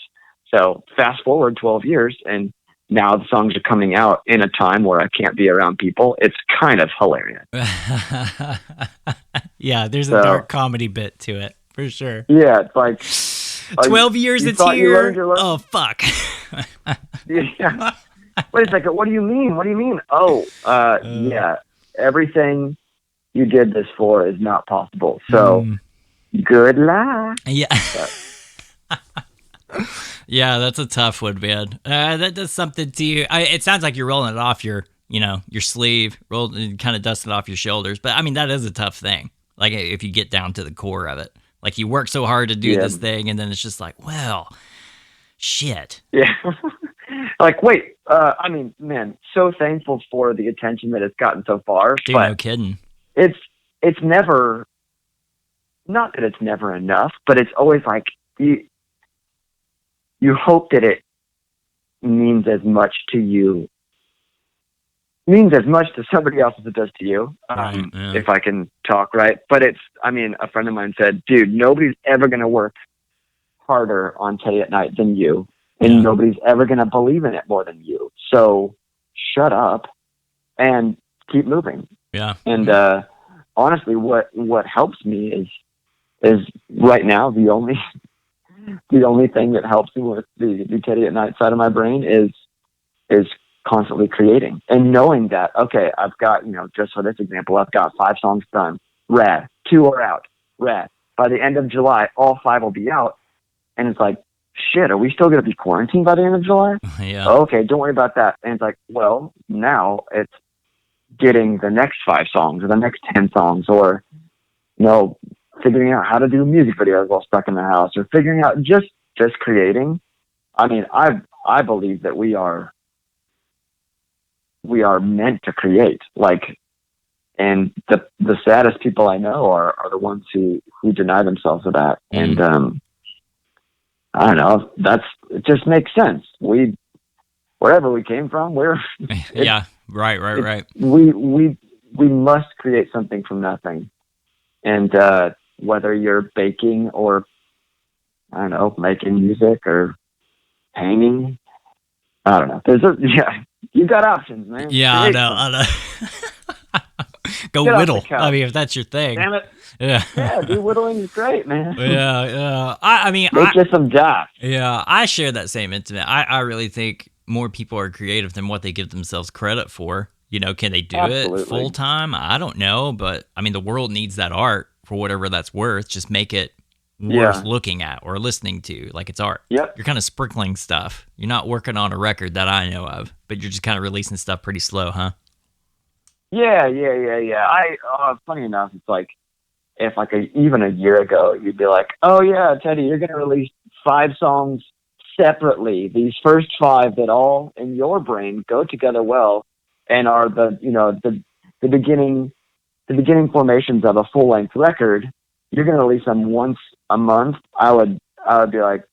So fast forward 12 years, and now the songs are coming out in a time where I can't be around people. It's kind of hilarious. Yeah, there's a So- dark comedy bit to it for sure. Yeah, it's like 12 years you it's thought you here. learned your lesson? Oh fuck. yeah. Wait a second. What do you mean? What do you mean? Oh, yeah. Everything you did this for is not possible. So good luck. Yeah. Yeah, that's a tough one, man. That does something to you. It sounds like you're rolling it off your sleeve, kind of dust it off your shoulders. But I mean, that is a tough thing. Like if you get down to the core of it, like you work so hard to do this thing, and then it's just like, well, shit. Yeah. Like, wait. I mean, man, so thankful for the attention that it's gotten so far. Dude, but no kidding. it's never. Not that it's never enough, but it's always like you hope that it means as much to you, means as much to somebody else as it does to you, Right, yeah. if I can talk right. But it's, I mean, a friend of mine said, dude, nobody's ever going to work harder on Teddy at Night than you, and nobody's ever going to believe in it more than you. So shut up and keep moving. Yeah. And honestly, what helps me is right now the only thing that helps me with the Teddy at Night side of my brain is constantly creating and knowing that, okay, I've got, just for this example, I've got 5 songs done. Rad. 2 are out. Rad. By the end of July, all 5 will be out. And it's like, shit, are we still going to be quarantined by the end of July? Yeah. Okay, don't worry about that. And it's like, well, now it's getting the next 5 songs or the next 10 songs, or, figuring out how to do music videos while stuck in the house, or figuring out just creating. I mean, I believe that we are meant to create, like, and the saddest people I know are the ones who deny themselves of that. And, I don't know, it just makes sense. Wherever we came from, Yeah. Right. We must create something from nothing. And, whether you're baking or, I don't know, making music or painting, I don't know. You got options, man. Yeah, Create I know. Go Get off whittle. the couch. I mean, if that's your thing. Damn it. Yeah. Yeah, dude, whittling is great, man. Yeah. I mean, Make you some jobs. yeah, I share that same sentiment. I really think more people are creative than what they give themselves credit for. Can they do Absolutely. it full time? I don't know, but I mean, the world needs that art for whatever that's worth. Just make it worth looking at or listening to, like it's art. Yep. You're kind of sprinkling stuff. You're not working on a record that I know of, but you're just kind of releasing stuff pretty slow, huh? Yeah. Funny enough, it's like, if even a year ago, you'd be like, oh yeah, Teddy, you're going to release 5 songs separately. These first 5 that all in your brain go together well and are the beginning formations of a full length record. You're going to release them once a month. I would be like,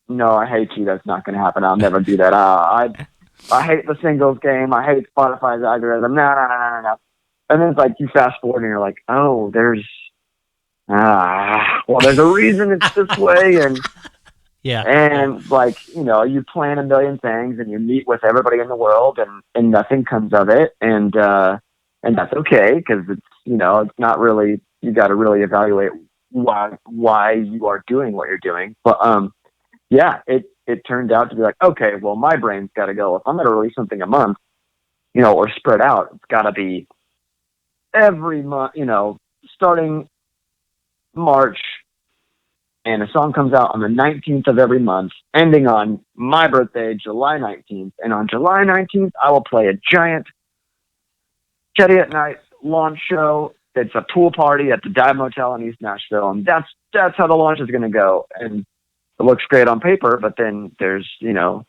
no, I hate you. That's not going to happen. I'll never do that. I hate the singles game. I hate Spotify's algorithm. No. And then it's like you fast forward and you're like, oh, there's a reason it's this way. And Yeah. and like, you plan a million things and you meet with everybody in the world and nothing comes of it. And that's okay. Cause it's, it's not really, you got to really evaluate why you are doing what you're doing. But, it turned out to be like, okay, well, my brain's got to go. If I'm going to release something a month, or spread out, it's got to be every month, starting March, and a song comes out on the 19th of every month, ending on my birthday, July 19th. And on July 19th, I will play a giant Teddy at Night launch show. It's a pool party at the Dive Motel in East Nashville. And that's how the launch is going to go. And it looks great on paper, but then there's, the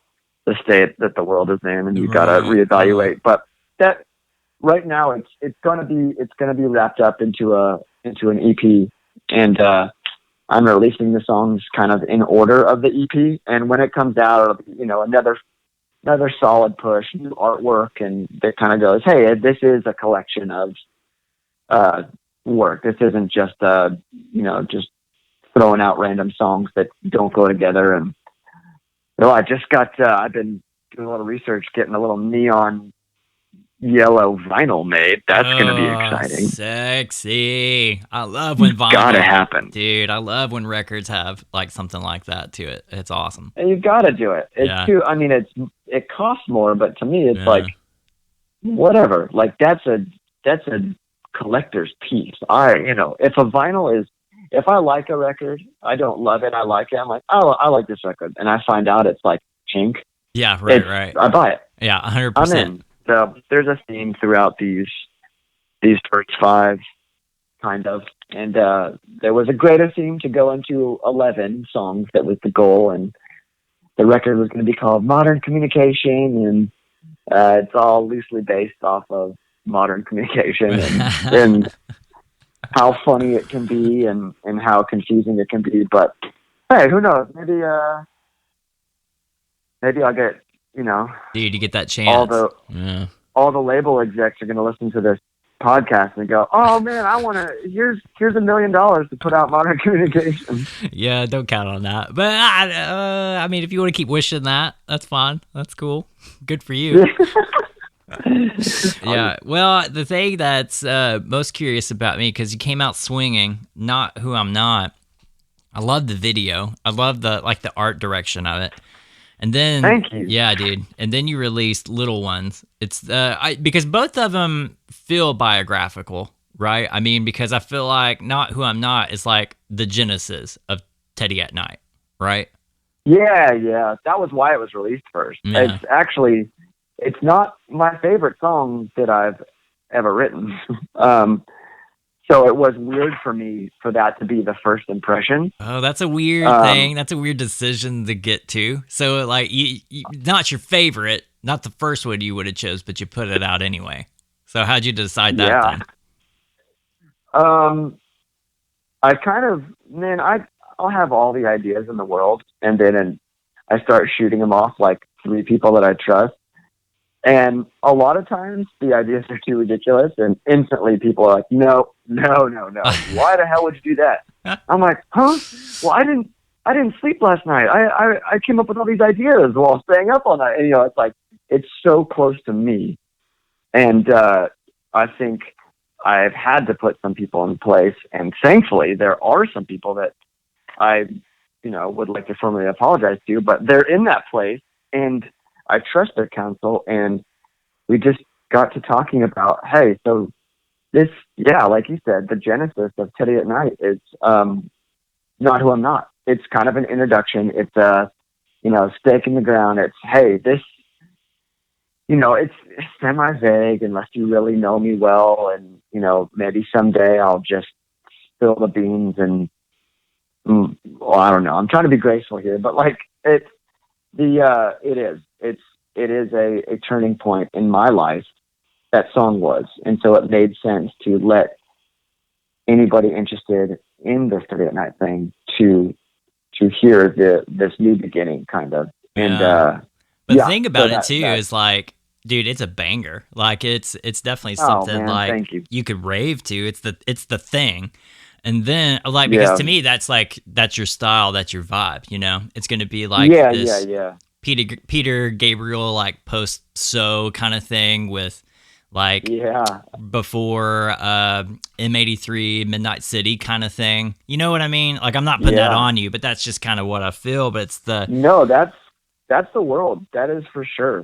state that the world is in, and you got to reevaluate. But that right now it's going to be wrapped up into an EP. And, I'm releasing the songs kind of in order of the EP. And when it comes out, another solid push, new artwork. And it kind of goes, hey, this is a collection of, work. This isn't just, just throwing out random songs that don't go together. And, I've been doing a little research, getting a little neon yellow vinyl made. That's going to be exciting. Sexy. I love when vinyl. Gotta happen. Dude, I love when records have like something like that to it. It's awesome. And you've got to do it. It's too, I mean, it costs more, but to me, it's like, whatever. Like, that's a collector's piece. If I like a record, I don't love it, I like it, I'm like, oh, I like this record. And I find out it's like pink. Yeah, right. I buy it. Yeah, 100%. I'm in. So there's a theme throughout these first 5, kind of. And there was a greater theme to go into 11 songs. That was the goal. And the record was going to be called Modern Communication. And it's all loosely based off of modern communication and how funny it can be and how confusing it can be. But hey, who knows? Maybe I'll get, dude, you get that chance. All the label execs are going to listen to this podcast and go, oh man, I want to, here's $1 million to put out Modern Communication. Yeah, don't count on that. But I mean, if you want to keep wishing that, that's fine. That's cool. Good for you. Yeah. Well, the thing that's most curious about me, because you came out swinging, Not Who I'm Not. I love the video. I love the art direction of it. And then, thank you. Yeah, dude. And then you released Little Ones. It's because both of them feel biographical, right? I mean, because I feel like Not Who I'm Not is like the genesis of Teddy at Night, right? Yeah. That was why it was released first. Yeah. It's not my favorite song that I've ever written. So it was weird for me for that to be the first impression. Oh, that's a weird thing. That's a weird decision to get to. So, like, you not your favorite, not the first one you would have chose, but you put it out anyway. So how'd you decide that then? I'll have all the ideas in the world, and then I start shooting them off like 3 people that I trust. And a lot of times the ideas are too ridiculous, and instantly people are like, no. Why the hell would you do that? I'm like, huh? Well, I didn't sleep last night. I came up with all these ideas while staying up all night. And, it's like, it's so close to me. And I think I've had to put some people in place. And thankfully, there are some people that I, would like to formally apologize to, but they're in that place. And I trust their counsel, and we just got to talking about, hey, so this, like you said, the genesis of Teddy at Night is Not Who I'm Not. It's kind of an introduction. It's a, stake in the ground. It's, hey, this, it's semi-vague unless you really know me well, and, maybe someday I'll just spill the beans and, I don't know. I'm trying to be graceful here, but like it is a turning point in my life. That song was, and so it made sense to let anybody interested in this Teddy at Night thing to hear this new beginning, kind of. And but the thing about it too is like, dude, it's a banger. Like it's definitely something like you could rave to. It's the thing. And then, like, because to me, that's your style, that's your vibe, It's going to be like this Peter Gabriel, like, post-so kind of thing with, like, before M83, Midnight City kind of thing. You know what I mean? Like, I'm not putting that on you, but that's just kind of what I feel. But it's the... No, that's the world. That is for sure.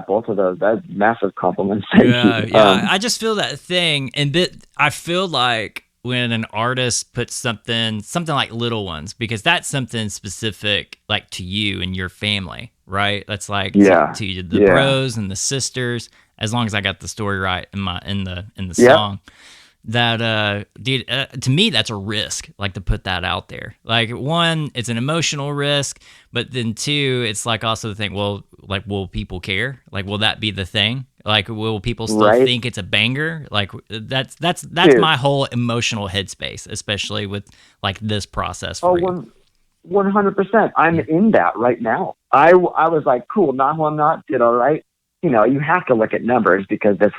Both of those. That's massive compliments. Thank you. I just feel that thing, and I feel like when an artist puts something like Little Ones, because that's something specific, like to you and your family, right? That's like to the bros and the sisters. As long as I got the story right in the song. That dude, to me that's a risk, like, to put that out there. Like, one, it's an emotional risk, but then 2, it's like also the thing, well, like, will people care? Like, will that be the thing? Like, will people still think it's a banger? Like, that's my whole emotional headspace, especially with like this process for you. 100%. I'm in that right now. I was like, cool, Not Who I'm Not did all right. You have to look at numbers, because this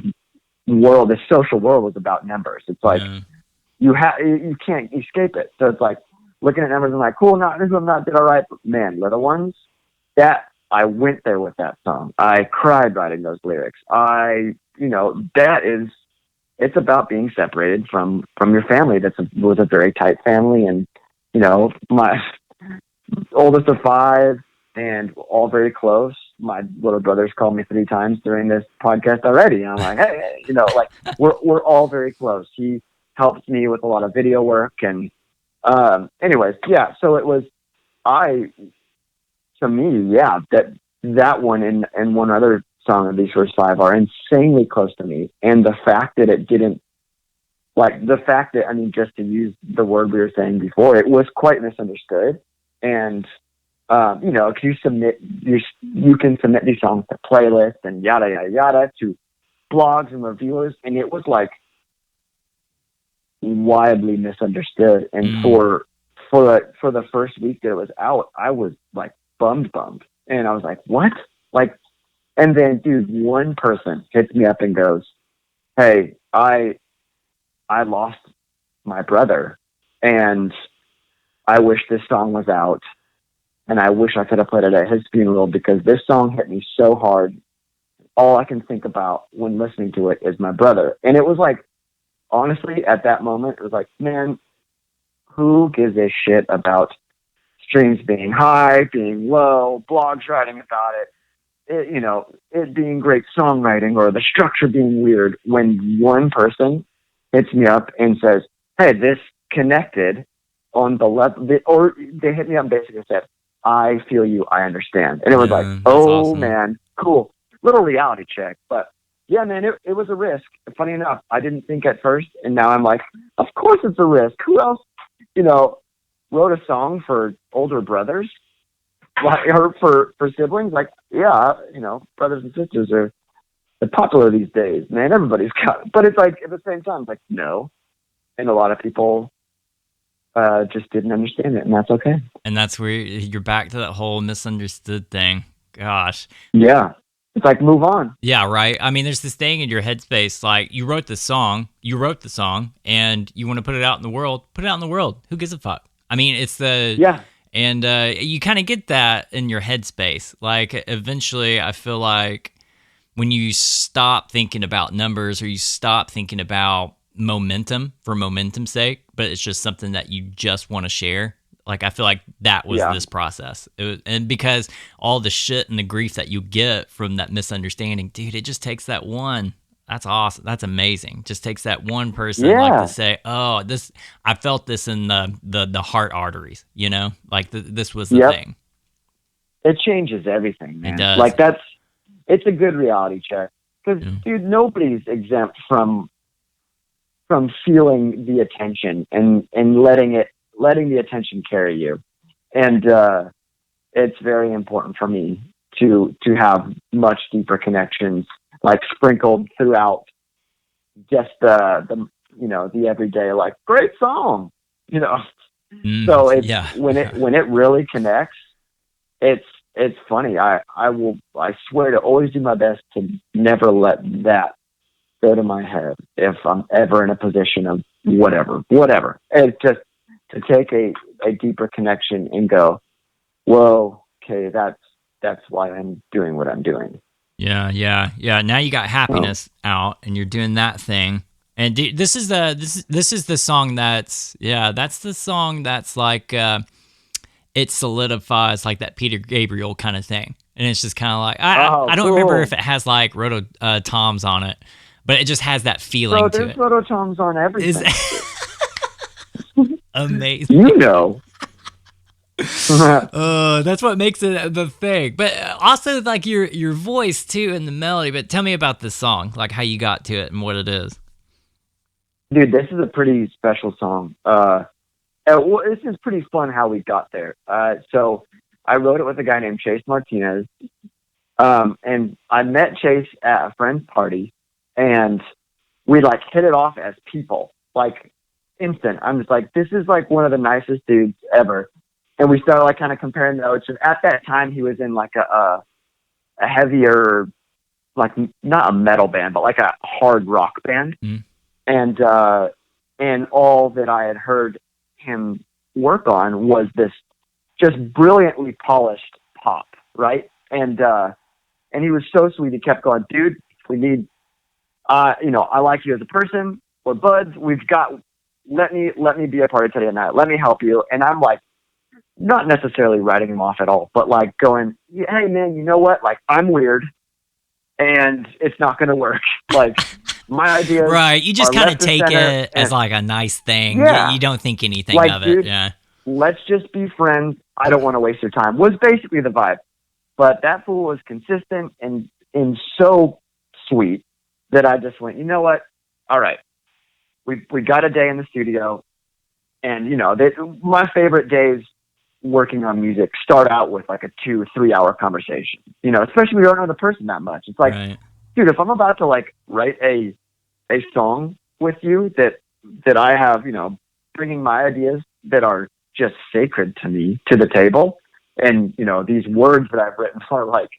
social world is about numbers. It's like you can't escape it. So it's like looking at numbers and like, cool, Not Who I'm Not did all right. But man, Little Ones, that I went there with that song. I cried writing those lyrics. It's about being separated from your family. Was a very tight family, and my oldest of 5, and all very close. My little brother's called me 3 times during this podcast already. And I'm like, hey, we're all very close. He helps me with a lot of video work, and anyways, yeah. So it was to me, yeah, that one and one other song of these first 5 are insanely close to me. And the fact that it didn't, just to use the word we were saying before, it was quite misunderstood. And, if you can submit these songs to playlists and yada, yada, yada, to blogs and reviewers. And it was like widely misunderstood. And for the first week that it was out, I was like bummed. And I was like, what? And then, dude, one person hits me up and goes, hey, I lost my brother, and I wish this song was out, and I wish I could have played it at his funeral, because this song hit me so hard. All I can think about when listening to it is my brother. And it was like, honestly, at that moment, it was like, man, who gives a shit about streams being high, being low, blogs writing about it, it being great songwriting or the structure being weird, when one person hits me up and says, hey, this connected on the level, or they hit me up and basically said, I feel you, I understand. And it was awesome. Man, cool. Little reality check. But yeah, man, it was a risk. Funny enough, I didn't think at first, and now I'm like, of course it's a risk. Who else, wrote a song for older brothers? Or for siblings? Like, yeah, brothers and sisters are popular these days, man. Everybody's got it. But it's like, at the same time, it's like, no. And a lot of people just didn't understand it, and that's okay. And that's where you're back to that whole misunderstood thing. Gosh. Yeah. It's like, move on. Yeah, right. I mean, there's this thing in your headspace, like, you wrote the song, and you want to put it out in the world, put it out in the world. Who gives a fuck? I mean, it's the... Yeah. And you kind of get that in your headspace. Like, eventually, I feel like when you stop thinking about numbers, or you stop thinking about momentum for momentum's sake, but it's just something that you just want to share. Like, I feel like that was this process. And because all the shit and the grief that you get from that misunderstanding, dude, it just takes that one. That's awesome. That's amazing. Just takes that one person to say, oh, this, I felt this in the heart arteries, like this was the thing. It changes everything, man. It does. Like, it's a good reality check, because dude, nobody's exempt from feeling the attention and letting the attention carry you. And it's very important for me to have much deeper connections, like, sprinkled throughout just the everyday, like, great song, So it's when it really connects, it's funny. I swear to always do my best to never let that go to my head if I'm ever in a position of whatever. And just to take a deeper connection and go, whoa, okay, that's why I'm doing what I'm doing. Yeah. Now you got Happiness out, and you're doing that thing. And this is the song that's the song that's like it solidifies like that Peter Gabriel kind of thing. And it's just kind of like I don't remember if it has like roto toms on it, but it just has that feeling to it. There's roto toms on everything. Amazing. That's what makes it the thing. But also like your voice too and the melody. But tell me about this song, like how you got to it and what it is. Dude, this is a pretty special song. This is pretty fun how we got there. So I wrote it with a guy named Chase Martinez. And I met Chase at a friend's party, and we like hit it off as people, like instant. I'm just like, this is like one of the nicest dudes ever. And we started like kind of comparing notes. And at that time, he was in like a heavier, like not a metal band, but like a hard rock band. Mm. And all that I had heard him work on was this just brilliantly polished pop, right? And he was so sweet. He kept going, dude, we need, I like you as a person. We're buds. Let me be a part of Teddy at Night. Let me help you. And I'm like, not necessarily writing him off at all, but like going, hey man, you know what? Like, I'm weird and it's not going to work. Like, my ideas. Right. You just kind of take it as like a nice thing. Yeah. You don't think anything of it. Dude, yeah. Let's just be friends. I don't want to waste your time was basically the vibe. But that fool was consistent and so sweet that I just went, you know what? All right. We got a day in the studio, and my favorite days working on music start out with like a 2-3 hour conversation. Especially when you don't know the person that much. It's like, right. Dude, if I'm about to like write a song with you that I have, bringing my ideas that are just sacred to me to the table, and these words that I've written are like,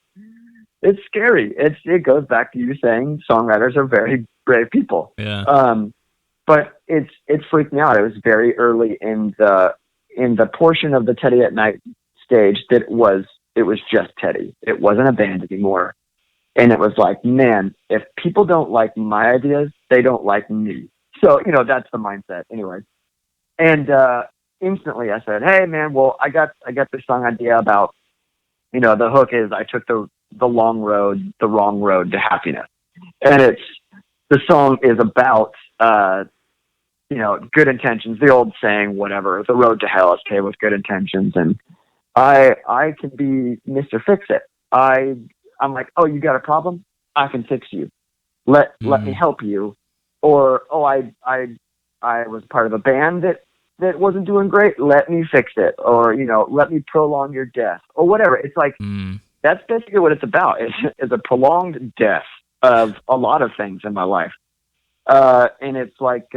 it's scary. It goes back to you saying songwriters are very brave people. Yeah. But it freaked me out. It was very early in the portion of the Teddy at Night stage that it was just Teddy. It wasn't a band anymore. And it was like, man, if people don't like my ideas, they don't like me. So, that's the mindset anyway. And instantly I said, hey man, well, I got this song idea about, the hook is I took the wrong road to happiness. And the song is about, good intentions, the old saying, whatever, the road to hell is paved with good intentions. And I can be Mr. Fix It. I'm like, oh, you got a problem? I can fix you. Let me help you. Or, oh, I was part of a band that wasn't doing great. Let me fix it. Or, let me prolong your death or whatever. It's like, that's basically what it's about. It's a prolonged death of a lot of things in my life. And it's like,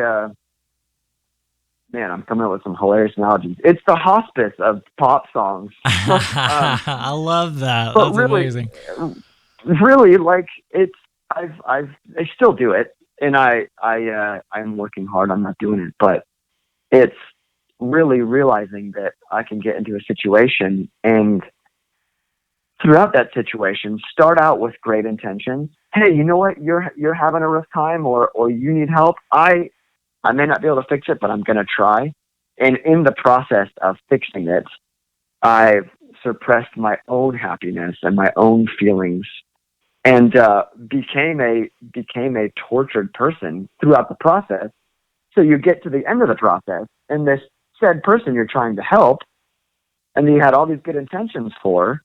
man, I'm coming up with some hilarious analogies. It's the hospice of pop songs. I love that. That's really amazing. Really, like I still do it, and I'm working hard on not doing it, but it's really realizing that I can get into a situation and throughout that situation, start out with great intentions. Hey, you know what? You're having a rough time or you need help. I may not be able to fix it, but I'm going to try. And in the process of fixing it, I've suppressed my own happiness and my own feelings and became a tortured person throughout the process. So you get to the end of the process, and this said person you're trying to help, and you had all these good intentions for,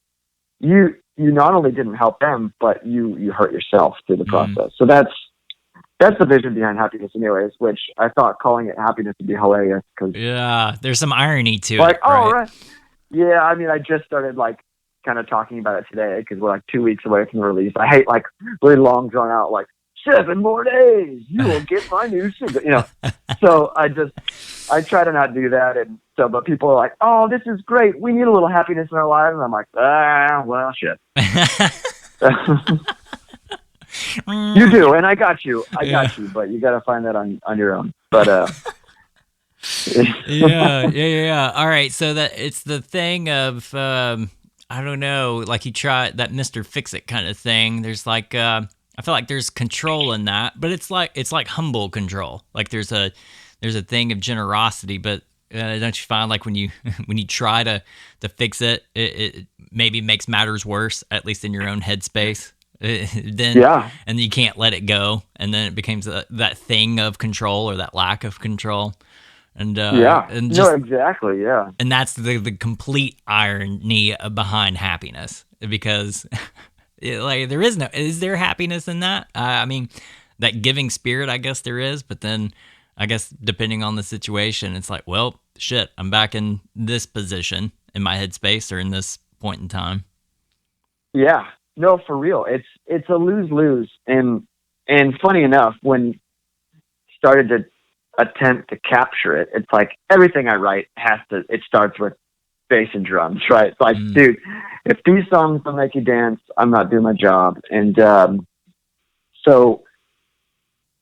you not only didn't help them, but you hurt yourself through the process. So that's the vision behind happiness anyways, which I thought calling it happiness would be hilarious. Cause yeah, there's some irony to it. Right? Right. Yeah, I mean, I just started like kind of talking about it today because we're like 2 weeks away from the release. I hate like really long drawn out, like 7 more days, you will get my new single, So I try to not do that. And so, but people are like, oh, this is great. We need a little happiness in our lives. And I'm like, well, shit. You do. And I got you, but you got to find that on your own. But, yeah. All right. So that it's the thing of, I don't know, like you try that Mr. Fix-It kind of thing. There's like, I feel like there's control in that, but it's like humble control. Like there's a thing of generosity, but don't you find like when you try to fix it, it maybe makes matters worse, at least in your own headspace. And you can't let it go, and then it becomes that thing of control or that lack of control. And exactly, yeah. And that's the complete irony behind happiness, because like is there happiness in that? I mean, that giving spirit, I guess there is, but then I guess depending on the situation, it's like, well, shit, I'm back in this position in my headspace or in this point in time. Yeah, no, for real. It's a lose-lose. And funny enough, when started to attempt to capture it, it's like everything I write it starts with bass and drums, right? It's like, dude, if these songs don't make you dance, I'm not doing my job. And so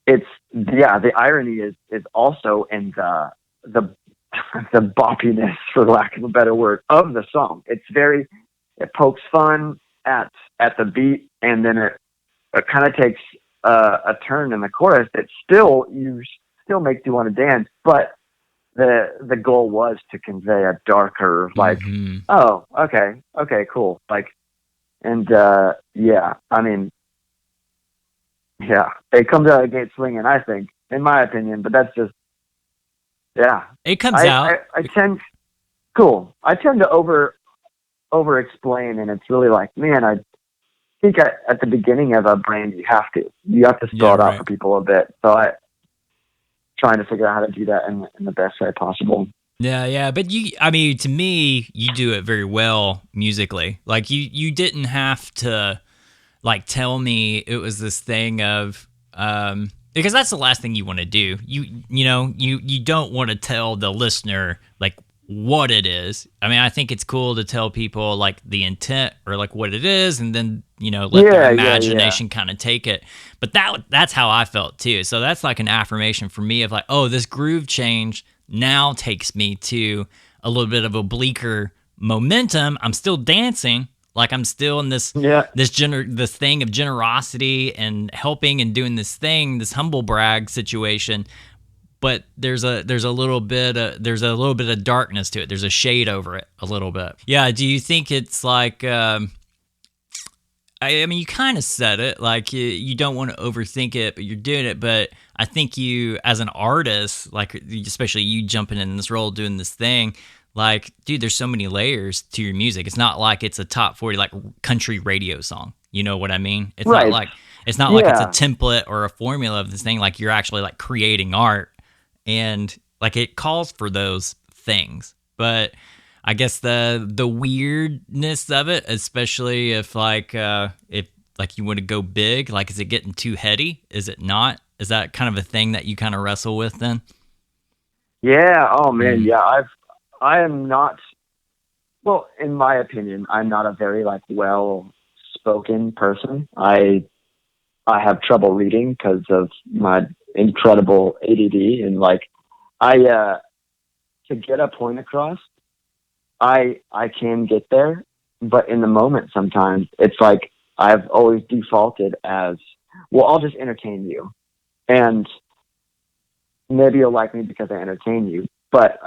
it's, the irony is also in the boppiness, for lack of a better word, of the song. It pokes fun at the beat, and then it kind of takes a turn in the chorus that still makes you want to dance, but the goal was to convey a darker, like, oh, okay, cool, like, and yeah, I mean, yeah, it comes out of the gate swinging, I think, in my opinion, but that's just, yeah, it comes out. I tend to over explain, and it's really like, man, I think at the beginning of a brand, you have to spell it out for people a bit. So I trying to figure out how to do that in the best way possible. Yeah, but to me, you do it very well musically. Like you didn't have to like tell me it was this thing of because that's the last thing you want to do. You don't want to tell the listener like what it is. I mean, I think it's cool to tell people like the intent or like what it is, and then let their imagination kind of take it. But that's how I felt too. So that's like an affirmation for me of like, oh, this groove change now takes me to a little bit of a bleaker momentum. I'm still dancing, like I'm still in this thing of generosity and helping and doing this humble brag situation. But there's a little bit of darkness to it. There's a shade over it a little bit. Yeah. Do you think it's like? I mean, you kind of said it. Like you don't want to overthink it, but you're doing it. But I think you, as an artist, like especially you jumping in this role, doing this thing, like, dude, there's so many layers to your music. It's not like it's a top 40 like country radio song. You know what I mean? It's not like it's a template or a formula of this thing. Like you're actually like creating art. And like it calls for those things, but I guess the weirdness of it, especially if you want to go big, like is it getting too heady? Is it not? Is that kind of a thing that you kind of wrestle with then? Yeah. Oh man. Yeah. I am not. Well, in my opinion, I'm not a very like well-spoken person. I have trouble reading because of my incredible ADD, and like to get a point across, I can get there, but in the moment sometimes it's like I've always defaulted as, well, I'll just entertain you, and maybe you'll like me because I entertain you, but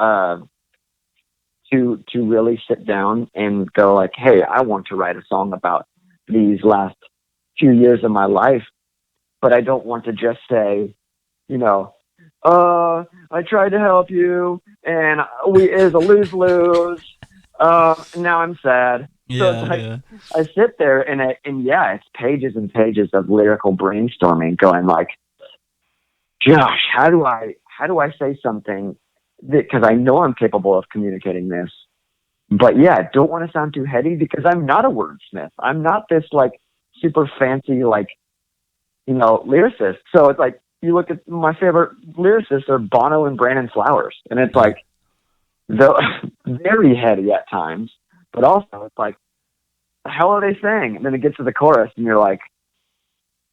to really sit down and go like, hey, I want to write a song about these last few years of my life, but I don't want to just say, I tried to help you, and it was a lose-lose. Now I'm sad. So it's like, I sit there and it's pages and pages of lyrical brainstorming, going like, gosh, how do I say something that, because I know I'm capable of communicating this, but I don't want to sound too heady because I'm not a wordsmith. I'm not this like super fancy like lyricist. So it's like, you look at my favorite lyricists are Bono and Brandon Flowers, and it's like very heady at times, but also it's like, the hell are they saying? And then it gets to the chorus, and you're like,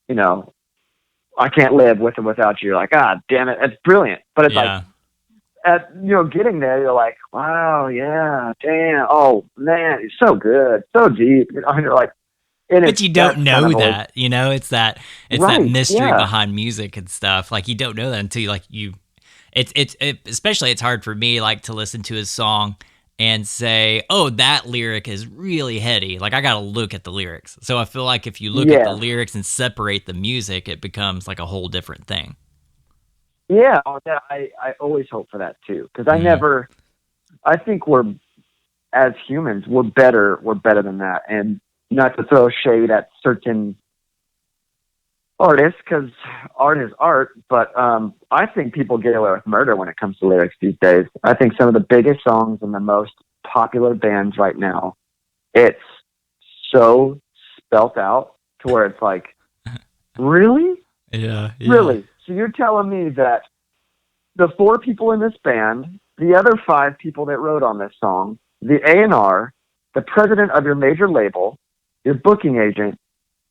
I can't live with or without you. You're like, damn it, it's brilliant. But it's like, getting there, you're like, wow, yeah, damn, oh man, it's so good, so deep. And you're like. But you don't know that, it's that mystery behind music and stuff. Like you don't know that until especially it's hard for me like to listen to a song and say, oh, that lyric is really heady. Like I got to look at the lyrics. So I feel like if you look at the lyrics and separate the music, it becomes like a whole different thing. Yeah. I always hope for that too. Cause I think as humans, we're better than that. And, not to throw shade at certain artists, because art is art, but I think people get away with murder when it comes to lyrics these days. I think some of the biggest songs and the most popular bands right now, it's so spelt out to where it's like, really? Yeah. Really? So you're telling me that the 4 people in this band, the other 5 people that wrote on this song, the A&R, the president of your major label, your booking agent,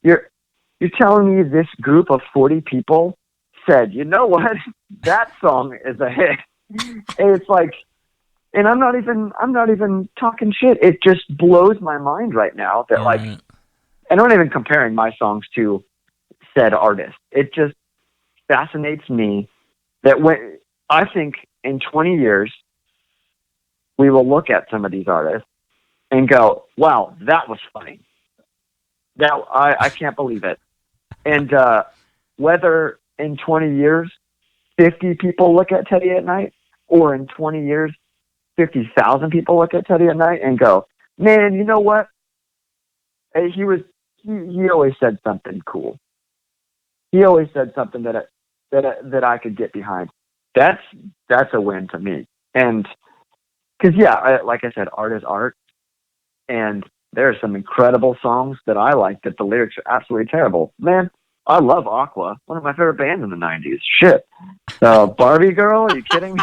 you're telling me this group of 40 people said, you know what, that song is a hit. And it's like, and I'm not even talking shit. It just blows my mind right now that like and I'm not even comparing my songs to said artist. It just fascinates me that when I think in 20 years, we will look at some of these artists and go, wow, that was funny. That I can't believe it. And whether in 20 years, 50 people look at Teddy at Night, or in 20 years, 50,000 people look at Teddy at Night and go, man, you know what? Hey, he always said something cool. He always said something that I could get behind. That's a win to me. And because like I said, art is art, and there are some incredible songs that I like that the lyrics are absolutely terrible. Man, I love Aqua, one of my favorite bands in the 90s. Shit. Barbie Girl, are you kidding me?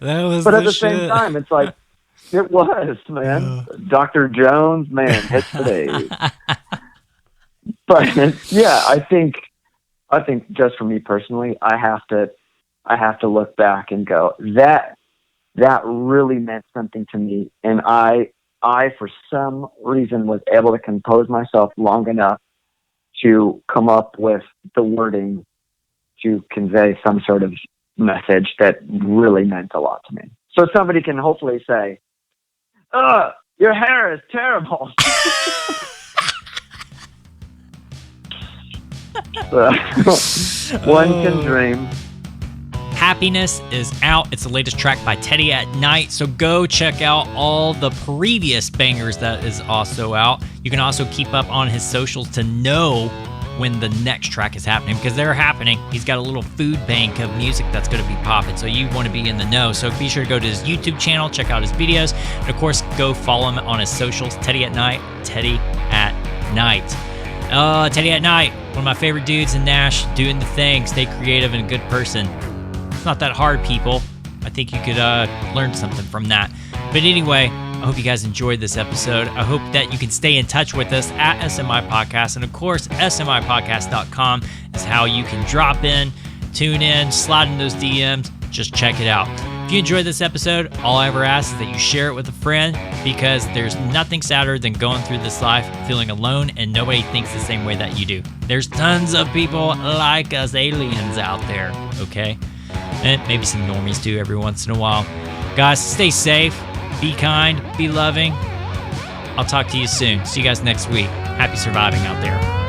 That was but at the same time, it's like, it was, man. Dr. Jones, man, hits for days. But yeah, I think just for me personally, I have to look back and go, that really meant something to me. And I for some reason was able to compose myself long enough to come up with the wording to convey some sort of message that really meant a lot to me. So somebody can hopefully say, "Oh, your hair is terrible." One can dream. Happiness is out. It's the latest track by Teddy at Night. So go check out all the previous bangers that is also out. You can also keep up on his socials to know when the next track is happening, because they're happening. He's got a little food bank of music that's going to be popping, so you want to be in the know. So be sure to go to his YouTube channel, check out his videos, and of course, go follow him on his socials, Teddy at Night, Teddy at Night. Teddy at Night, one of my favorite dudes in Nash, doing the thing, stay creative and a good person. It's not that hard, people. I think you could learn something from that. But anyway, I hope you guys enjoyed this episode. I hope that you can stay in touch with us at SMI Podcast. And of course, smipodcast.com is how you can drop in, tune in, slide in those DMs. Just check it out. If you enjoyed this episode, all I ever ask is that you share it with a friend, because there's nothing sadder than going through this life feeling alone and nobody thinks the same way that you do. There's tons of people like us aliens out there, okay? And maybe some normies too every once in a while. Guys, stay safe, be kind, be loving. I'll talk to you soon. See you guys next week. Happy surviving out there.